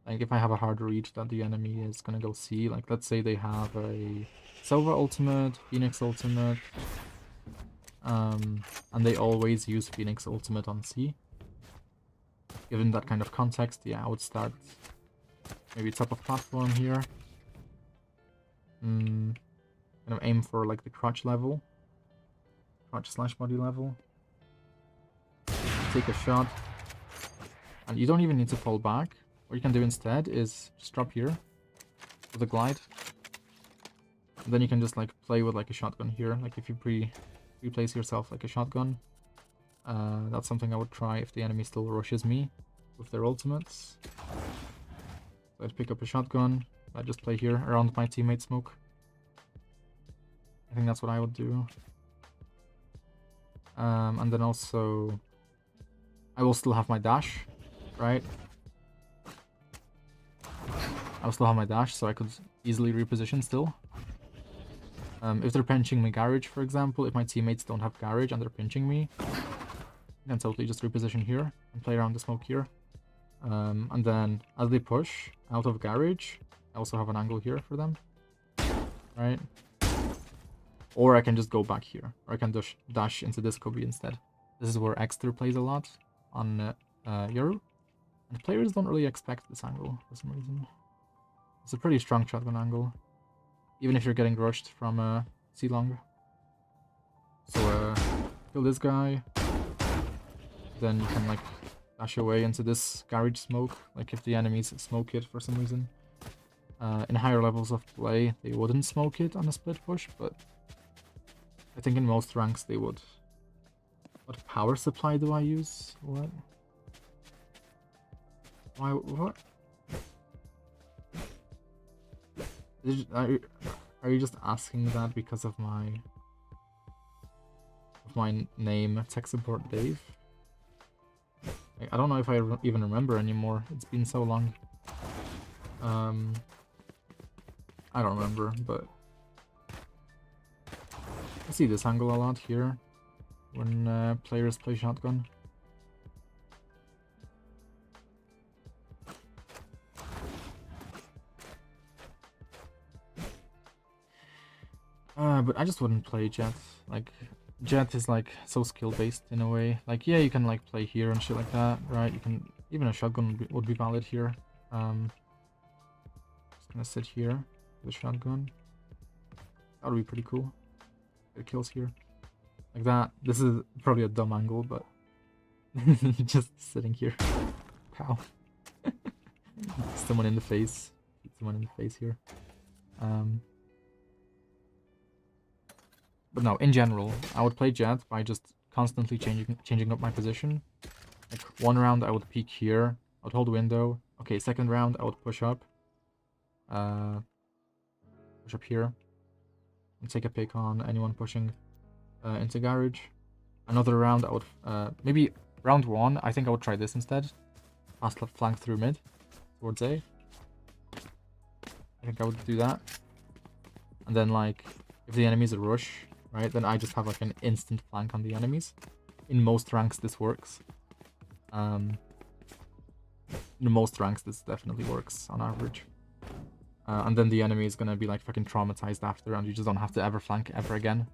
Like if I have a hard read that the enemy is gonna go C, like let's say they have a Silver ultimate, Phoenix ultimate, and they always use Phoenix ultimate on C. Given that kind of context, yeah, I would start maybe top of platform here. Kind of aim for like the crotch level. Crotch/body level. Take a shot. And you don't even need to pull back. What you can do instead is just drop here with a glide. And then you can just like play with like a shotgun here. Like if you pre-place yourself like a shotgun. That's something I would try if the enemy still rushes me with their ultimates. So I'd pick up a shotgun. I just play here around my teammate smoke. I think that's what I would do. And then also, I will still have my dash, right? I will still have my dash, so I could easily reposition still. If they're pinching me garage, for example, if my teammates don't have garage and they're pinching me, I can totally just reposition here and play around the smoke here. And then as they push out of garage, I also have an angle here for them, right? Or I can just go back here, or I can dash into this Kobe instead. This is where Exter plays a lot on Yoru. And players don't really expect this angle for some reason. It's a pretty strong shotgun angle, even if you're getting rushed from C-long. So kill this guy, then you can like dash away into this garage smoke, like if the enemies smoke it for some reason. In higher levels of play, they wouldn't smoke it on a split push, but I think in most ranks they would. What power supply do I use? What? Why? What? Are you just asking that because of my name, tech support Dave? Like, I don't know if I even remember anymore. It's been so long. I don't remember, but I see this angle a lot here when players play shotgun. But I just wouldn't play Jet. Like, Jet is like so skill based in a way. Like, yeah, you can like play here and shit like that, right? You Even a shotgun would be valid here. Just gonna sit here with a shotgun. That would be pretty cool. Get kills here. Like that. This is probably a dumb angle, but just sitting here. Pow. Someone in the face. Someone in the face here. But no, in general, I would play Jet by just constantly changing up my position. Like one round I would peek here. I would hold window. Okay, second round I would push up. Push up here. And take a pick on anyone pushing into garage. Another round I would maybe round 1, I think I would try this instead. Fast flank through mid towards A. I think I would do that. And then like if the enemy's a rush, right, then I just have like an instant flank on the enemies. In most ranks this works. In most ranks this definitely works on average. And then the enemy is gonna be like fucking traumatized after, and you just don't have to ever flank ever again.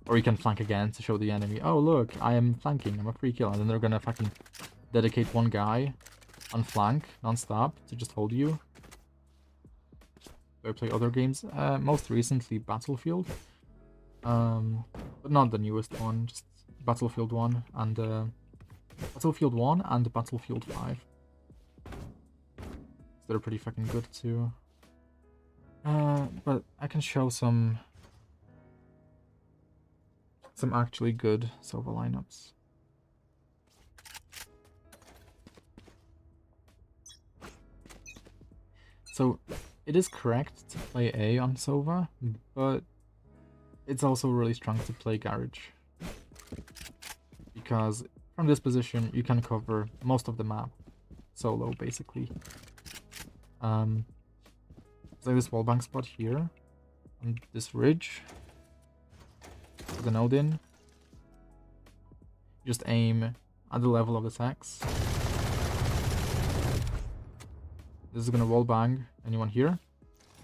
Or you can flank again to show the enemy, oh look, I am flanking, I'm a free kill. And then they're gonna fucking dedicate one guy on flank non-stop to just hold you. Do I play other games? Most recently Battlefield. But not the newest one, just Battlefield 1 and Battlefield 1 and Battlefield 5. So they're pretty fucking good too. But I can show some actually good Sova lineups. So it is correct to play A on Sova, but it's also really strong to play Garage. Because from this position you can cover most of the map solo basically. It's like this wallbang spot here on this ridge. With an Odin. Just aim at the level of the attacks. This is gonna wallbang anyone here.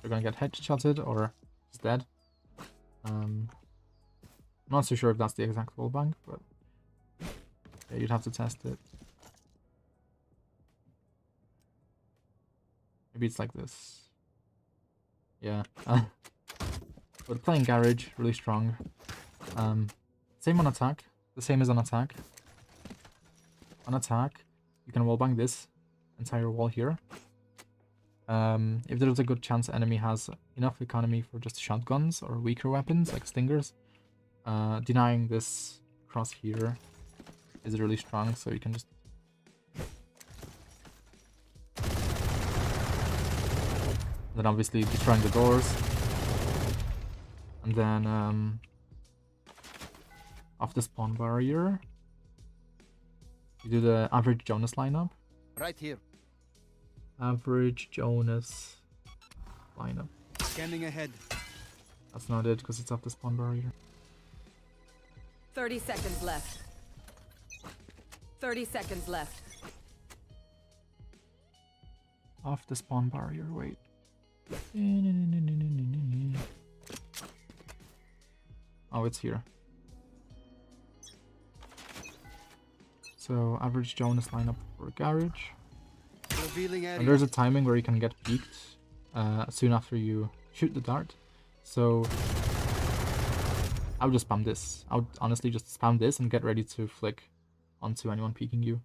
They're gonna get headshotted or just dead. I'm not so sure if that's the exact wallbang, but yeah, you'd have to test it. Maybe it's like this. Yeah. But playing Garage, really strong. Same on attack. The same as on attack. On attack, you can wallbang this entire wall here. If there's a good chance enemy has enough economy for just shotguns or weaker weapons like stingers, denying this cross here is really strong, so you can just then obviously destroying the doors, and then off the spawn barrier you do the average Jonas lineup. Right here. Average Jonas lineup. Scanning ahead. That's not it because it's off the spawn barrier. 30 seconds left. 30 seconds left. Off the spawn barrier, wait. Oh, it's here. So, average Jonas lineup for Garage. And there's a timing where you can get peeked soon after you shoot the dart. So, I would just spam this. I would honestly just spam this and get ready to flick onto anyone peeking you.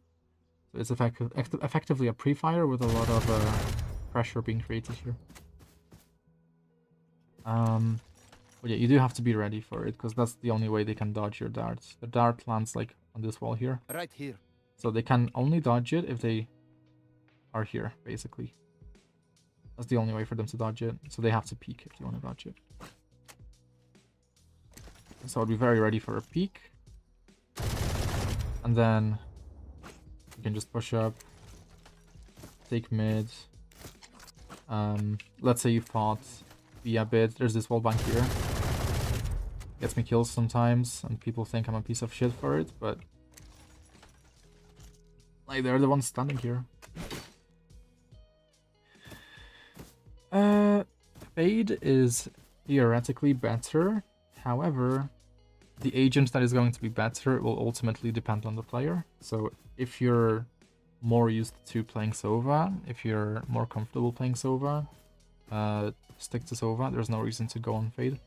So it's effectively a pre-fire with a lot of pressure being created here. But yeah, you do have to be ready for it, because that's the only way they can dodge your dart. The dart lands like on this wall here. Right here. So they can only dodge it if they are here, basically. That's the only way for them to dodge it. So they have to peek if they want to dodge it. So I'd be very ready for a peek. And then you can just push up, take mid. Let's say you fought B a bit. There's this wallbang here. Gets me kills sometimes, and people think I'm a piece of shit for it, but like they're the ones standing here. Fade is theoretically better. However, the agent that is going to be better will ultimately depend on the player. So if you're more used to playing Sova, if you're more comfortable playing Sova, stick to Sova. There's no reason to go on Fade.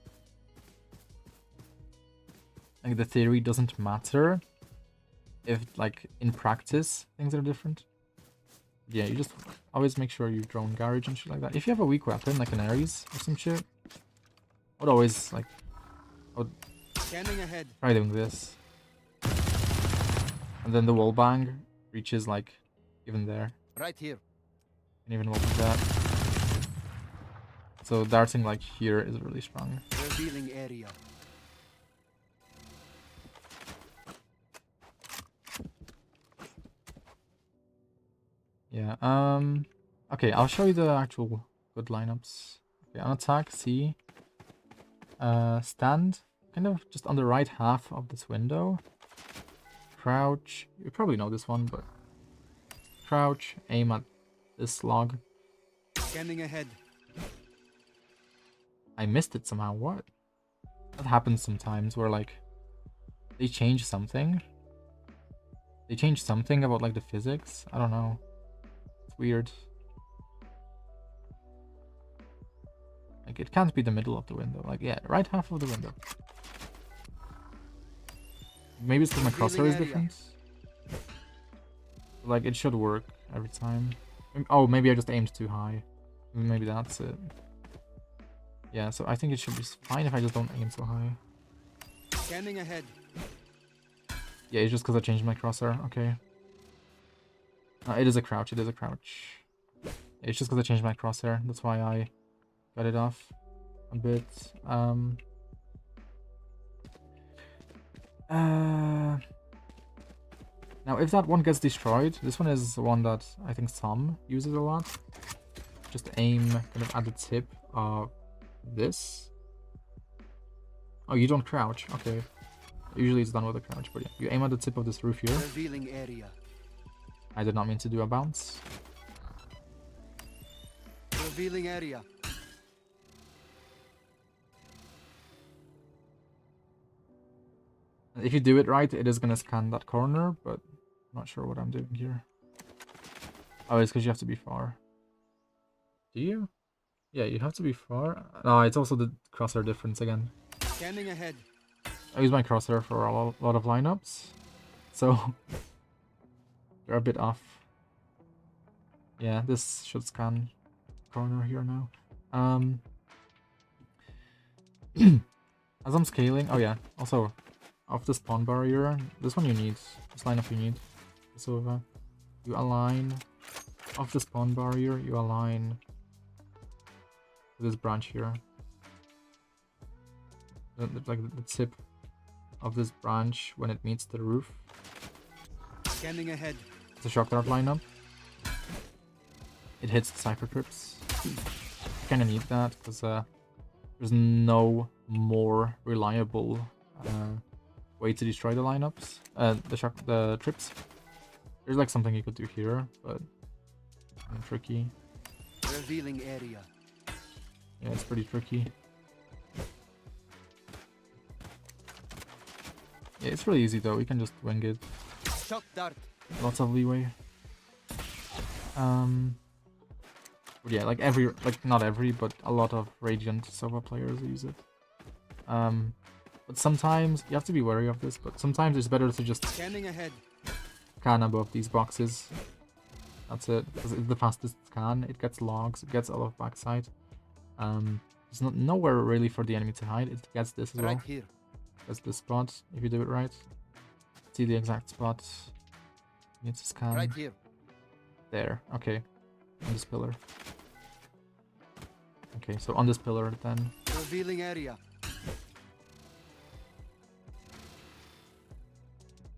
Like, the theory doesn't matter if, like, in practice things are different. Yeah, you just always make sure you drone garage and shit like that. If you have a weak weapon, like an Ares or some shit, I would always, like, Scanning ahead. try doing this. And then the wall bang reaches, like, even there. Right here. And even what was that. So darting, like, here is really strong. Revealing area. Yeah, okay, I'll show you the actual good lineups. Okay, on attack, C. Stand, kind of just on the right half of this window. Crouch, you probably know this one, but crouch, aim at this log. Scanning ahead. I missed it somehow, what? That happens sometimes where, like, they change something. They change something about, like, the physics. I don't know. It's weird. Like, it can't be the middle of the window. Like, yeah, right half of the window. Maybe it's because my crosshair is different. Like, it should work every time. Oh, maybe I just aimed too high. Maybe that's it. Yeah, so I think it should be fine if I just don't aim so high. Scanning ahead. Yeah, it's just because I changed my crosshair. Okay. It is a crouch. It is a crouch. It's just because I changed my crosshair. That's why I got it off a bit. Now, if that one gets destroyed, this one is the one that I think Sam uses a lot. Just aim kind of at the tip of this. Oh, you don't crouch. Okay. Usually it's done with a crouch, but yeah. You aim at the tip of this roof here. Revealing area. I did not mean to do a bounce. Revealing area. If you do it right, it is going to scan that corner, but I'm not sure what I'm doing here. Oh, it's because you have to be far. Do you? Yeah, you have to be far. No, it's also the crosshair difference again. Scanning ahead. I use my crosshair for a lot of lineups, so they're a bit off. Yeah, this should scan corner here now. As I'm scaling, oh yeah, also off the spawn barrier, this one you need, this lineup you need. So you align off the spawn barrier, you align this branch here. Like the tip of this branch when it meets the roof. Scanning ahead. It's a shock dart lineup. It hits the cypher crypts. Kinda need that because there's no more reliable way to destroy the lineups. The trips. There's like something you could do here, but tricky. Revealing area. Yeah, it's pretty tricky. Yeah, it's really easy though. We can just wing it. Shock dart. Lots of leeway. But yeah, like not every, but a lot of Radiant Sova players use it. But sometimes you have to be wary of this. But sometimes it's better to just Scanning ahead. scan above these boxes. That's it. Because it's the fastest scan. It gets logs. It gets all of backside. There's nowhere really for the enemy to hide. It gets this as well. Right here. That's the spot if you do it right. See the exact spot. You need to scan. Right here. There. Okay. On this pillar. Okay, so on this pillar then. Revealing area.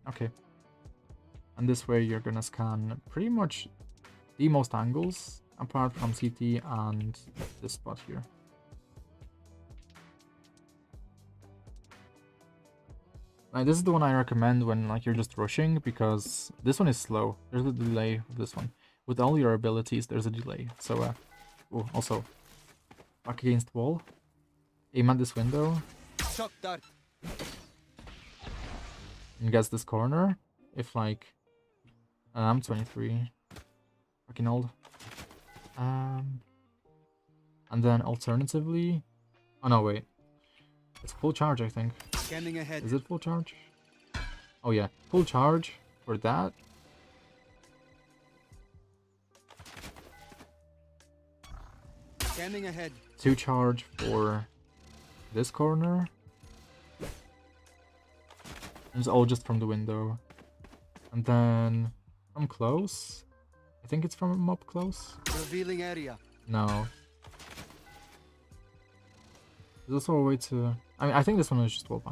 Okay. And this way you're gonna scan pretty much the most angles apart from CT and this spot here. Now, this is the one I recommend when like you're just rushing because this one is slow. There's a delay of this one. With all your abilities, there's a delay. So, also, back against wall. Aim at this window. Shock dart. And gets this corner. If like I'm 23. Fucking old. And then alternatively... Oh no, wait. It's full charge, I think. Scanning ahead. Is it full charge? Oh yeah, full charge for that. Scanning ahead. 2 charge for this corner. It's all just from the window. And then from close. I think it's from up close. Revealing area. No. There's also a way to... I mean, I think this one is just wall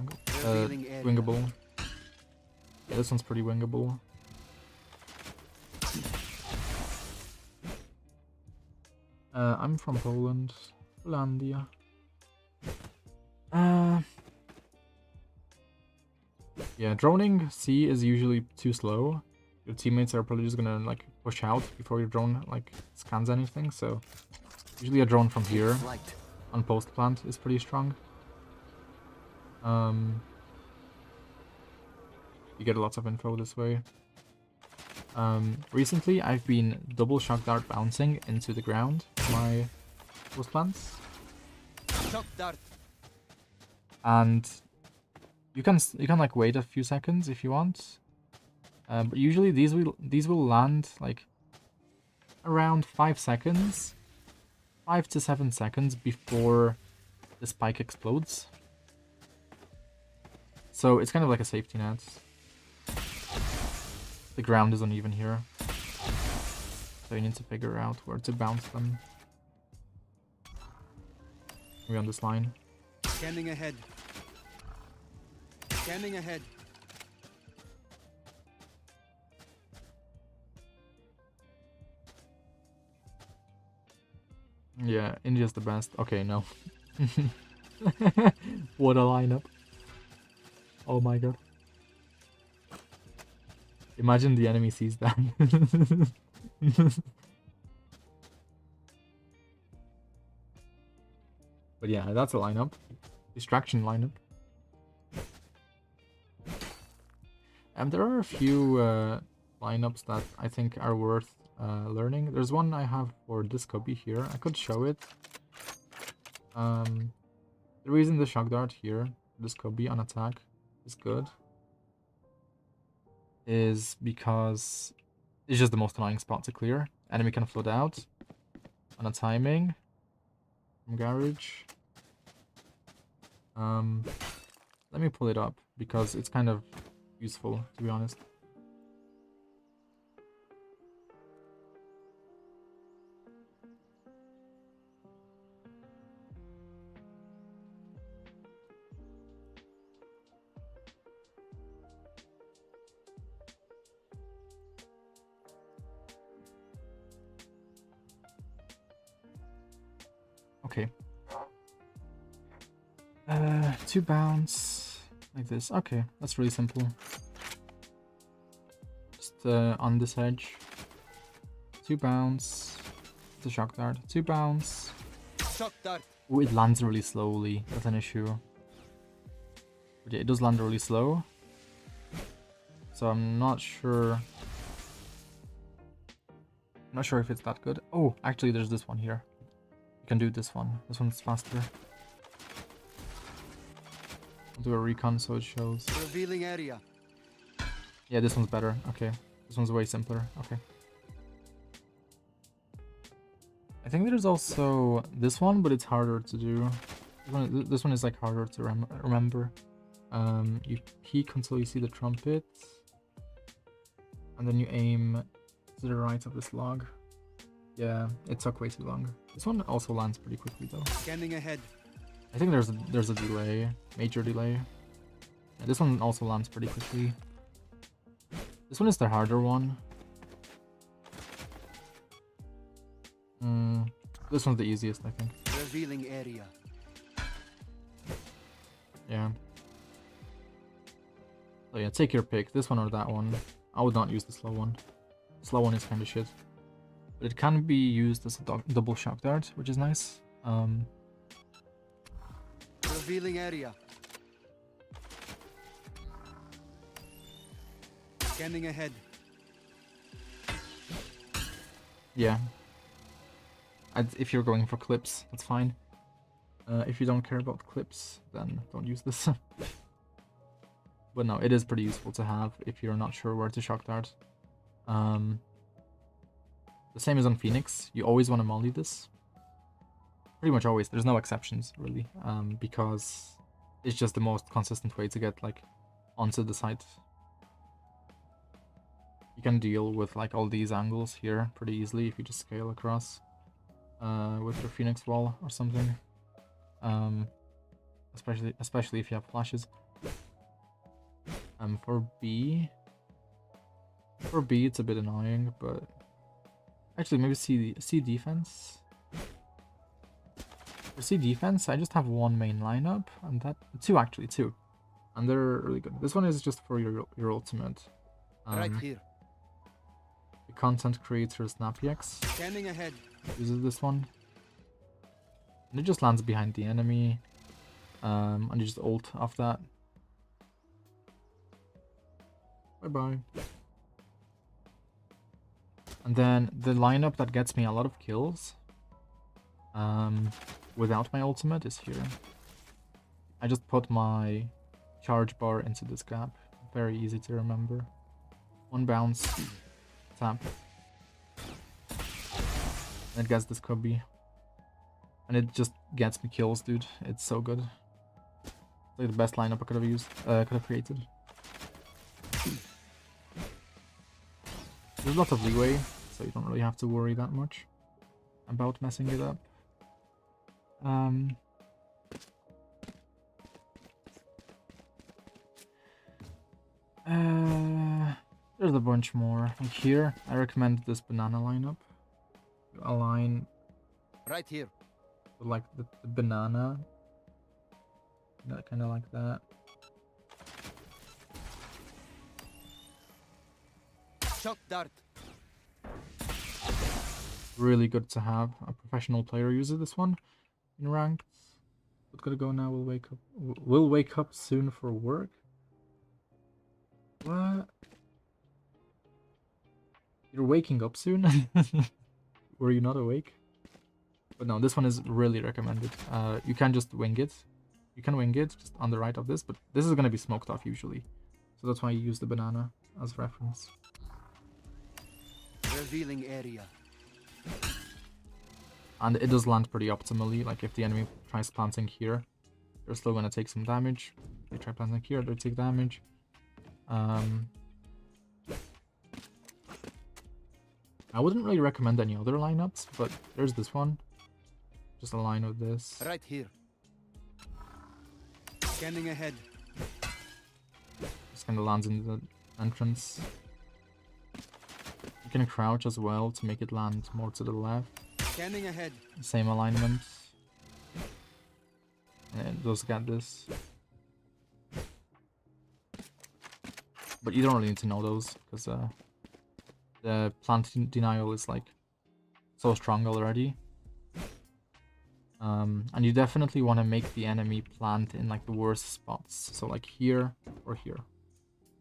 Revealing area. wingable. Yeah, this one's pretty wingable. I'm from Poland. Polandia. Yeah, droning C is usually too slow. Your teammates are probably just gonna like push out before your drone like scans anything, so usually a drone from here Flight. on post plant is pretty strong. You get lots of info this way. Recently I've been double shock dart bouncing into the ground my post plants, Shock dart. and you can like wait a few seconds if you want, but usually these will land like around 5 seconds, 5 to 7 seconds before the spike explodes. So it's kind of like a safety net. The ground is uneven here, so you need to figure out where to bounce them. Maybe on this line. Scanning ahead. Scanning ahead. Yeah, India's the best. Okay, no. What a lineup. Oh my god. Imagine the enemy sees that. But yeah, that's a lineup. Distraction lineup. And there are a few lineups that I think are worth learning. There's one I have for this copy here. I could show it. The reason the shock dart here, this copy on attack, is good is because it's just the most annoying spot to clear. Enemy can flood out on a timing from garage. Let me pull it up because it's kind of useful, to be honest. Okay. 2 bounce like this. Okay, that's really simple. Just on this edge. 2 bounce. The shock dart. 2 bounce. Shock dart. Oh, it lands really slowly. That's an issue. But yeah, it does land really slow. So I'm not sure. I'm not sure if it's that good. Oh, actually, there's this one here. You can do this one. This one's faster. I'll do a recon so it shows. Revealing area. Yeah, this one's better. Okay. This one's way simpler. Okay. I think there's also this one, but it's harder to do. This one is like harder to remember. You peek until you see the trumpet, and then you aim to the right of this log. Yeah, it took way too long. This one also lands pretty quickly though. Scanning ahead. I think there's a delay, major delay. Yeah, this one also lands pretty quickly. This one is the harder one. This one's the easiest, I think. Revealing area. Yeah. So yeah, take your pick. This one or that one. I would not use the slow one. The slow one is kind of shit. But it can be used as a double shock dart, which is nice. Revealing area. Scanning ahead. Yeah. If you're going for clips, that's fine. If you don't care about clips, then don't use this. But no, it is pretty useful to have if you're not sure where to shock dart. The same as on Phoenix, you always want to molly this. Pretty much always, there's no exceptions really, because it's just the most consistent way to get like onto the site. You can deal with like all these angles here pretty easily if you just scale across with your Phoenix wall or something. Especially if you have flashes. For B it's a bit annoying, but actually maybe C defense. For C defense, I just have one main lineup, and two, and they're really good. This one is just for your ultimate. Right here. The content creator SnappyX Standing ahead. uses this one, and it just lands behind the enemy, and you just ult off that. Bye bye. And then the lineup that gets me a lot of kills, without my ultimate, is here. I just put my charge bar into this gap. Very easy to remember. One bounce, tap. And it gets this cubby. And it just gets me kills, dude. It's so good. It's like the best lineup I could have created. There's lots of leeway, so you don't really have to worry that much about messing it up. There's a bunch more. Like here, I recommend this banana lineup. You align Right here. with like the banana. Kind of like that. Shock dart. Really good to have. A professional player uses this one in ranked. But gotta go now. We'll wake up soon for work. What? You're waking up soon? Were you not awake? But no, this one is really recommended. You can just wing it. You can wing it just on the right of this, but this is gonna be smoked off usually. So that's why you use the banana as reference. Revealing area. And it does land pretty optimally. Like if the enemy tries planting here, they're still gonna take some damage. They try planting here, they take damage. I wouldn't really recommend any other lineups, but there's this one. Just align with this. Right here. Scanning ahead. Just kind of lands in the entrance. You can crouch as well to make it land more to the left. Scanning ahead. Same alignment. And it does get this. But you don't really need to know those, because the plant denial is like so strong already. And you definitely want to make the enemy plant in like the worst spots. So like here or here.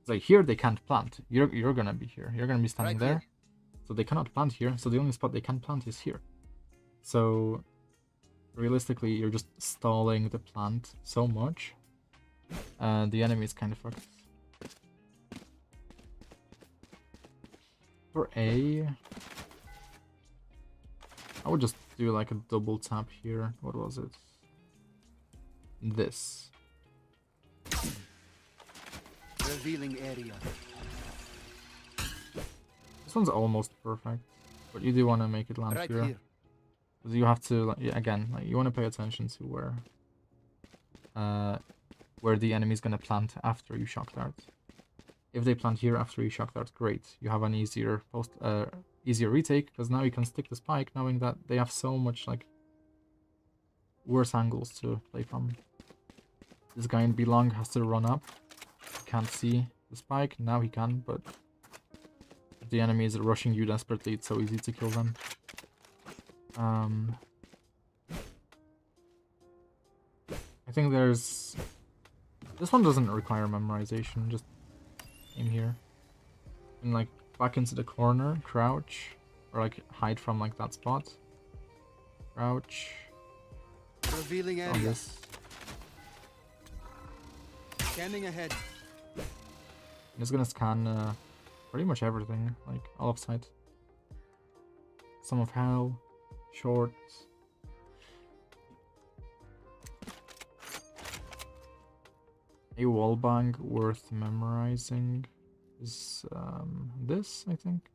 It's like here they can't plant. You're gonna be here. You're gonna be standing Right there. here. So they cannot plant here. So the only spot they can plant is here. So realistically, you're just stalling the plant so much. The enemy is kind of fucked. For A, I would just do like a double tap here. What was it? This. Revealing area. This one's almost perfect, but you do want to make it land Right here. here. Because you have to, like, yeah, again, like, you want to pay attention to where the enemy's gonna plant after you shock dart. If they plant here after you shock dart, great. You have an easier easier retake, because now you can stick the spike, knowing that they have so much like worse angles to play from. This guy in B long has to run up. He can't see the spike. Now he can, but if the enemy is rushing you desperately, it's so easy to kill them. I think there's... This one doesn't require memorization, just aim here. And like back into the corner, crouch, Or like hide from like that spot. Crouch. Revealing On area. this. Scanning ahead. I'm just gonna scan pretty much everything, like all of sight. Some of hell, short. A wallbang worth memorizing is this, I think.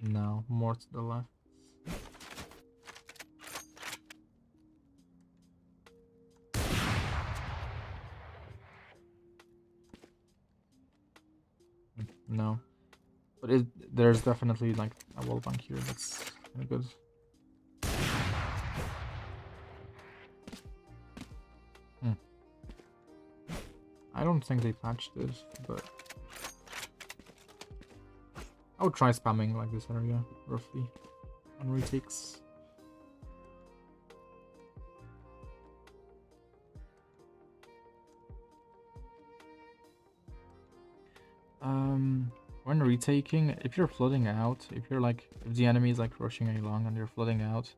No, more to the left. No. But there's definitely like a wallbang here that's kind of good. I don't think they patched it, but I would try spamming like this area, roughly, on retakes. When retaking, if you're flooding out, if the enemy is like rushing along and you're flooding out,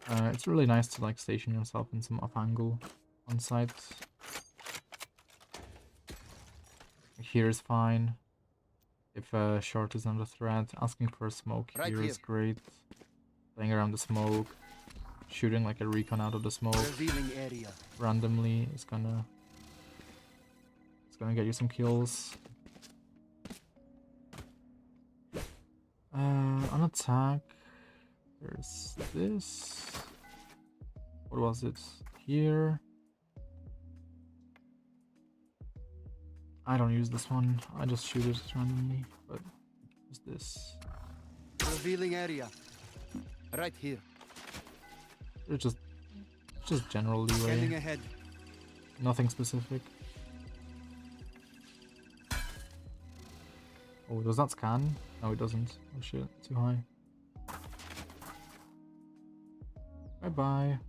it's really nice to like station yourself in some off angle on site. Here is fine. If short is under threat, asking for a smoke Right here here. is great. Playing around the smoke, shooting like a recon out of the smoke Revealing area. randomly is gonna get you some kills. On attack, there's this. What was it? Here. I don't use this one. I just shoot it randomly. But what's this? Revealing area. Right here. It's just general Scanning leeway. ahead. Nothing specific. Oh, does that scan? No, it doesn't. Oh shit, too high. Bye bye.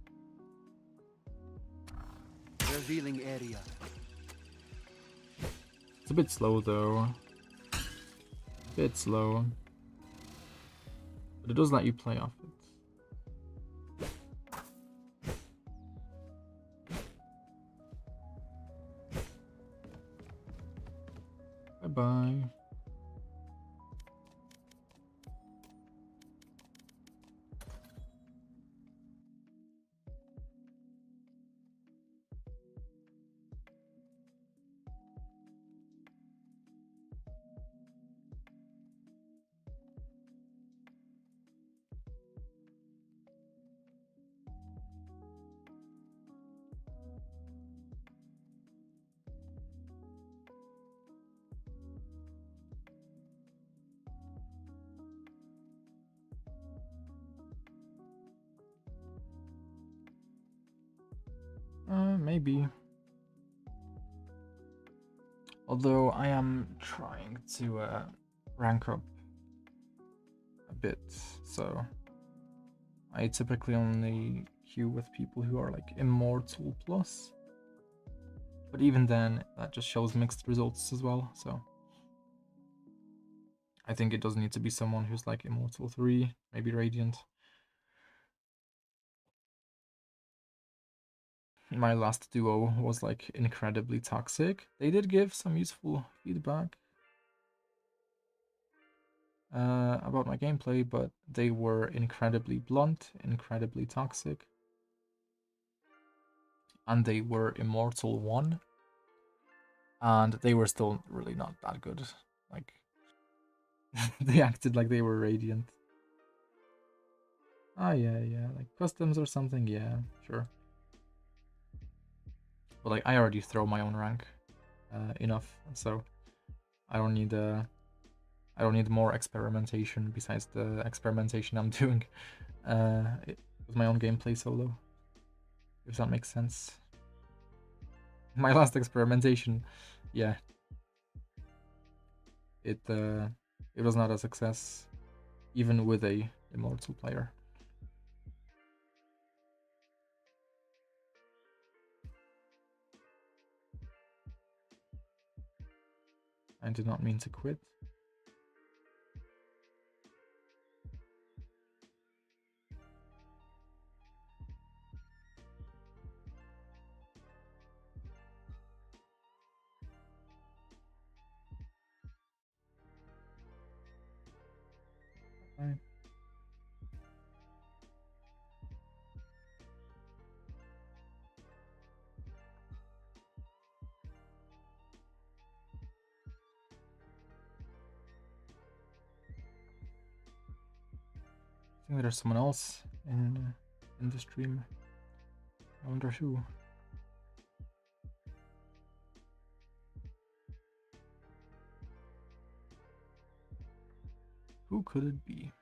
Revealing area. It's a bit slow though. Bit slow. But it does let you play off it. Bye bye. Maybe. Although I am trying to rank up a bit, so I typically only queue with people who are like Immortal plus. But even then, that just shows mixed results as well, so I think it does need to be someone who's like Immortal 3, maybe Radiant. My last duo was like incredibly toxic. They did give some useful feedback about my gameplay, but they were incredibly blunt, incredibly toxic. And they were Immortal 1. And they were still really not that good. Like, they acted like they were Radiant. Ah, yeah, like customs or something, yeah, sure. But like, I already throw my own rank enough, so I don't need more experimentation besides the experimentation I'm doing with my own gameplay solo. If that makes sense. My last experimentation, yeah, it was not a success, even with a Immortal player. I did not mean to quit. Right. I think there's someone else in the stream. I wonder who. Who could it be?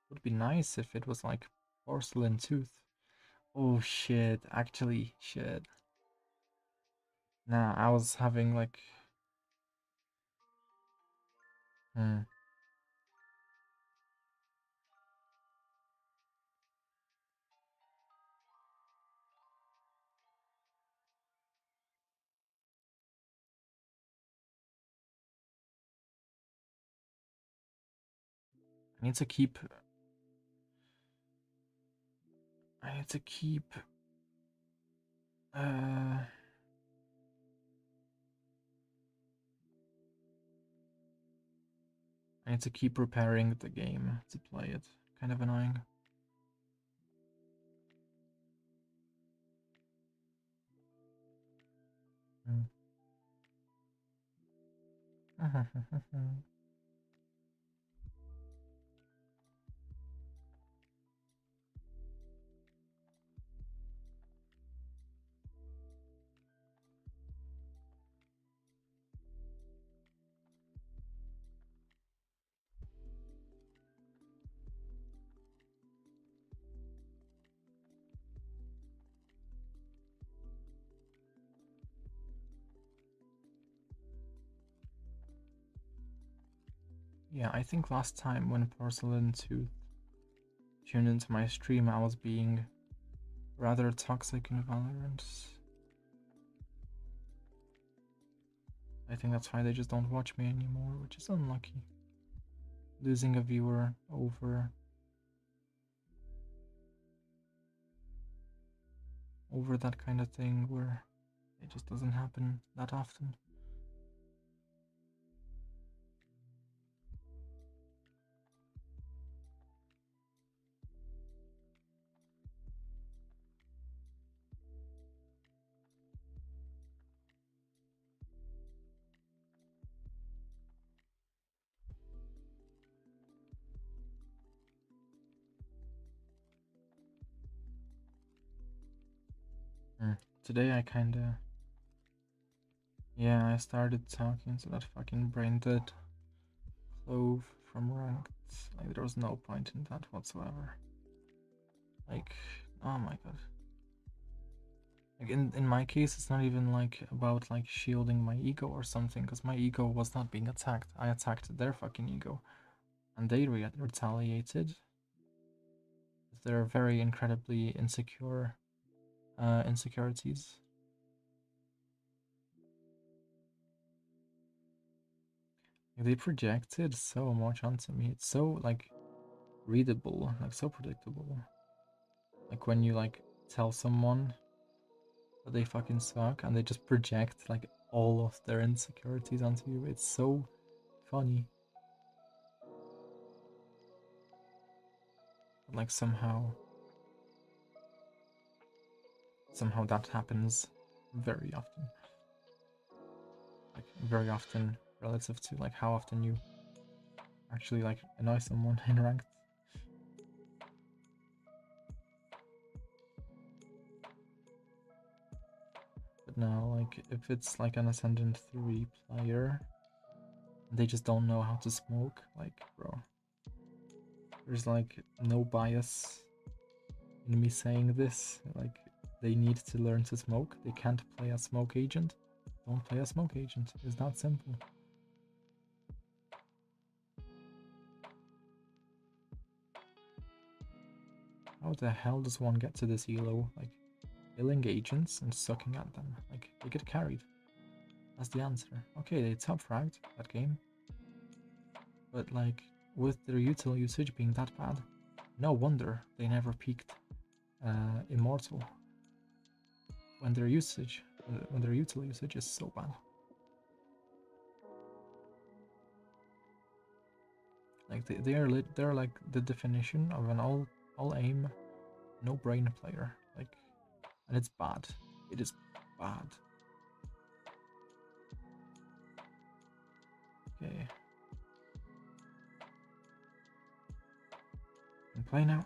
Would be nice if it was like Porcelain Tooth. Oh shit, actually, shit. Nah, I was having like... I need to keep... I need to keep... I need to keep preparing the game to play it. Kind of annoying. Yeah, I think last time when Porcelain Tooth tuned into my stream, I was being rather toxic in Valorant. I think that's why they just don't watch me anymore, which is unlucky. Losing a viewer over that kind of thing where it just doesn't happen that often. Today I kinda... Yeah, I started talking to that fucking brain dead Clove from Ranked. Like, there was no point in that whatsoever. Like, oh my god. Like, in my case, it's not even like about like shielding my ego or something, because my ego was not being attacked. I attacked their fucking ego, and they retaliated. They're very incredibly insecure insecurities. They projected so much onto me. It's so like readable, like so predictable. Like when you like tell someone that they fucking suck and they just project like all of their insecurities onto you. It's so funny. But like somehow that happens very often. Like very often relative to like how often you actually like annoy someone in ranked. But now, like, if it's like an Ascendant 3 player, they just don't know how to smoke, like, bro. There's like no bias in me saying this. Like, they need to learn to smoke. They can't play a smoke agent. Don't play a smoke agent. It's that simple. How the hell does one get to this elo? Like, killing agents and sucking at them. Like, they get carried. That's the answer. Okay, they top fragged that game. But like, with their util usage being that bad, no wonder they never peaked Immortal. When their util usage is so bad. Like they're like the definition of an all aim, no brain player. Like, and it's bad. It is bad. Okay. Can play now.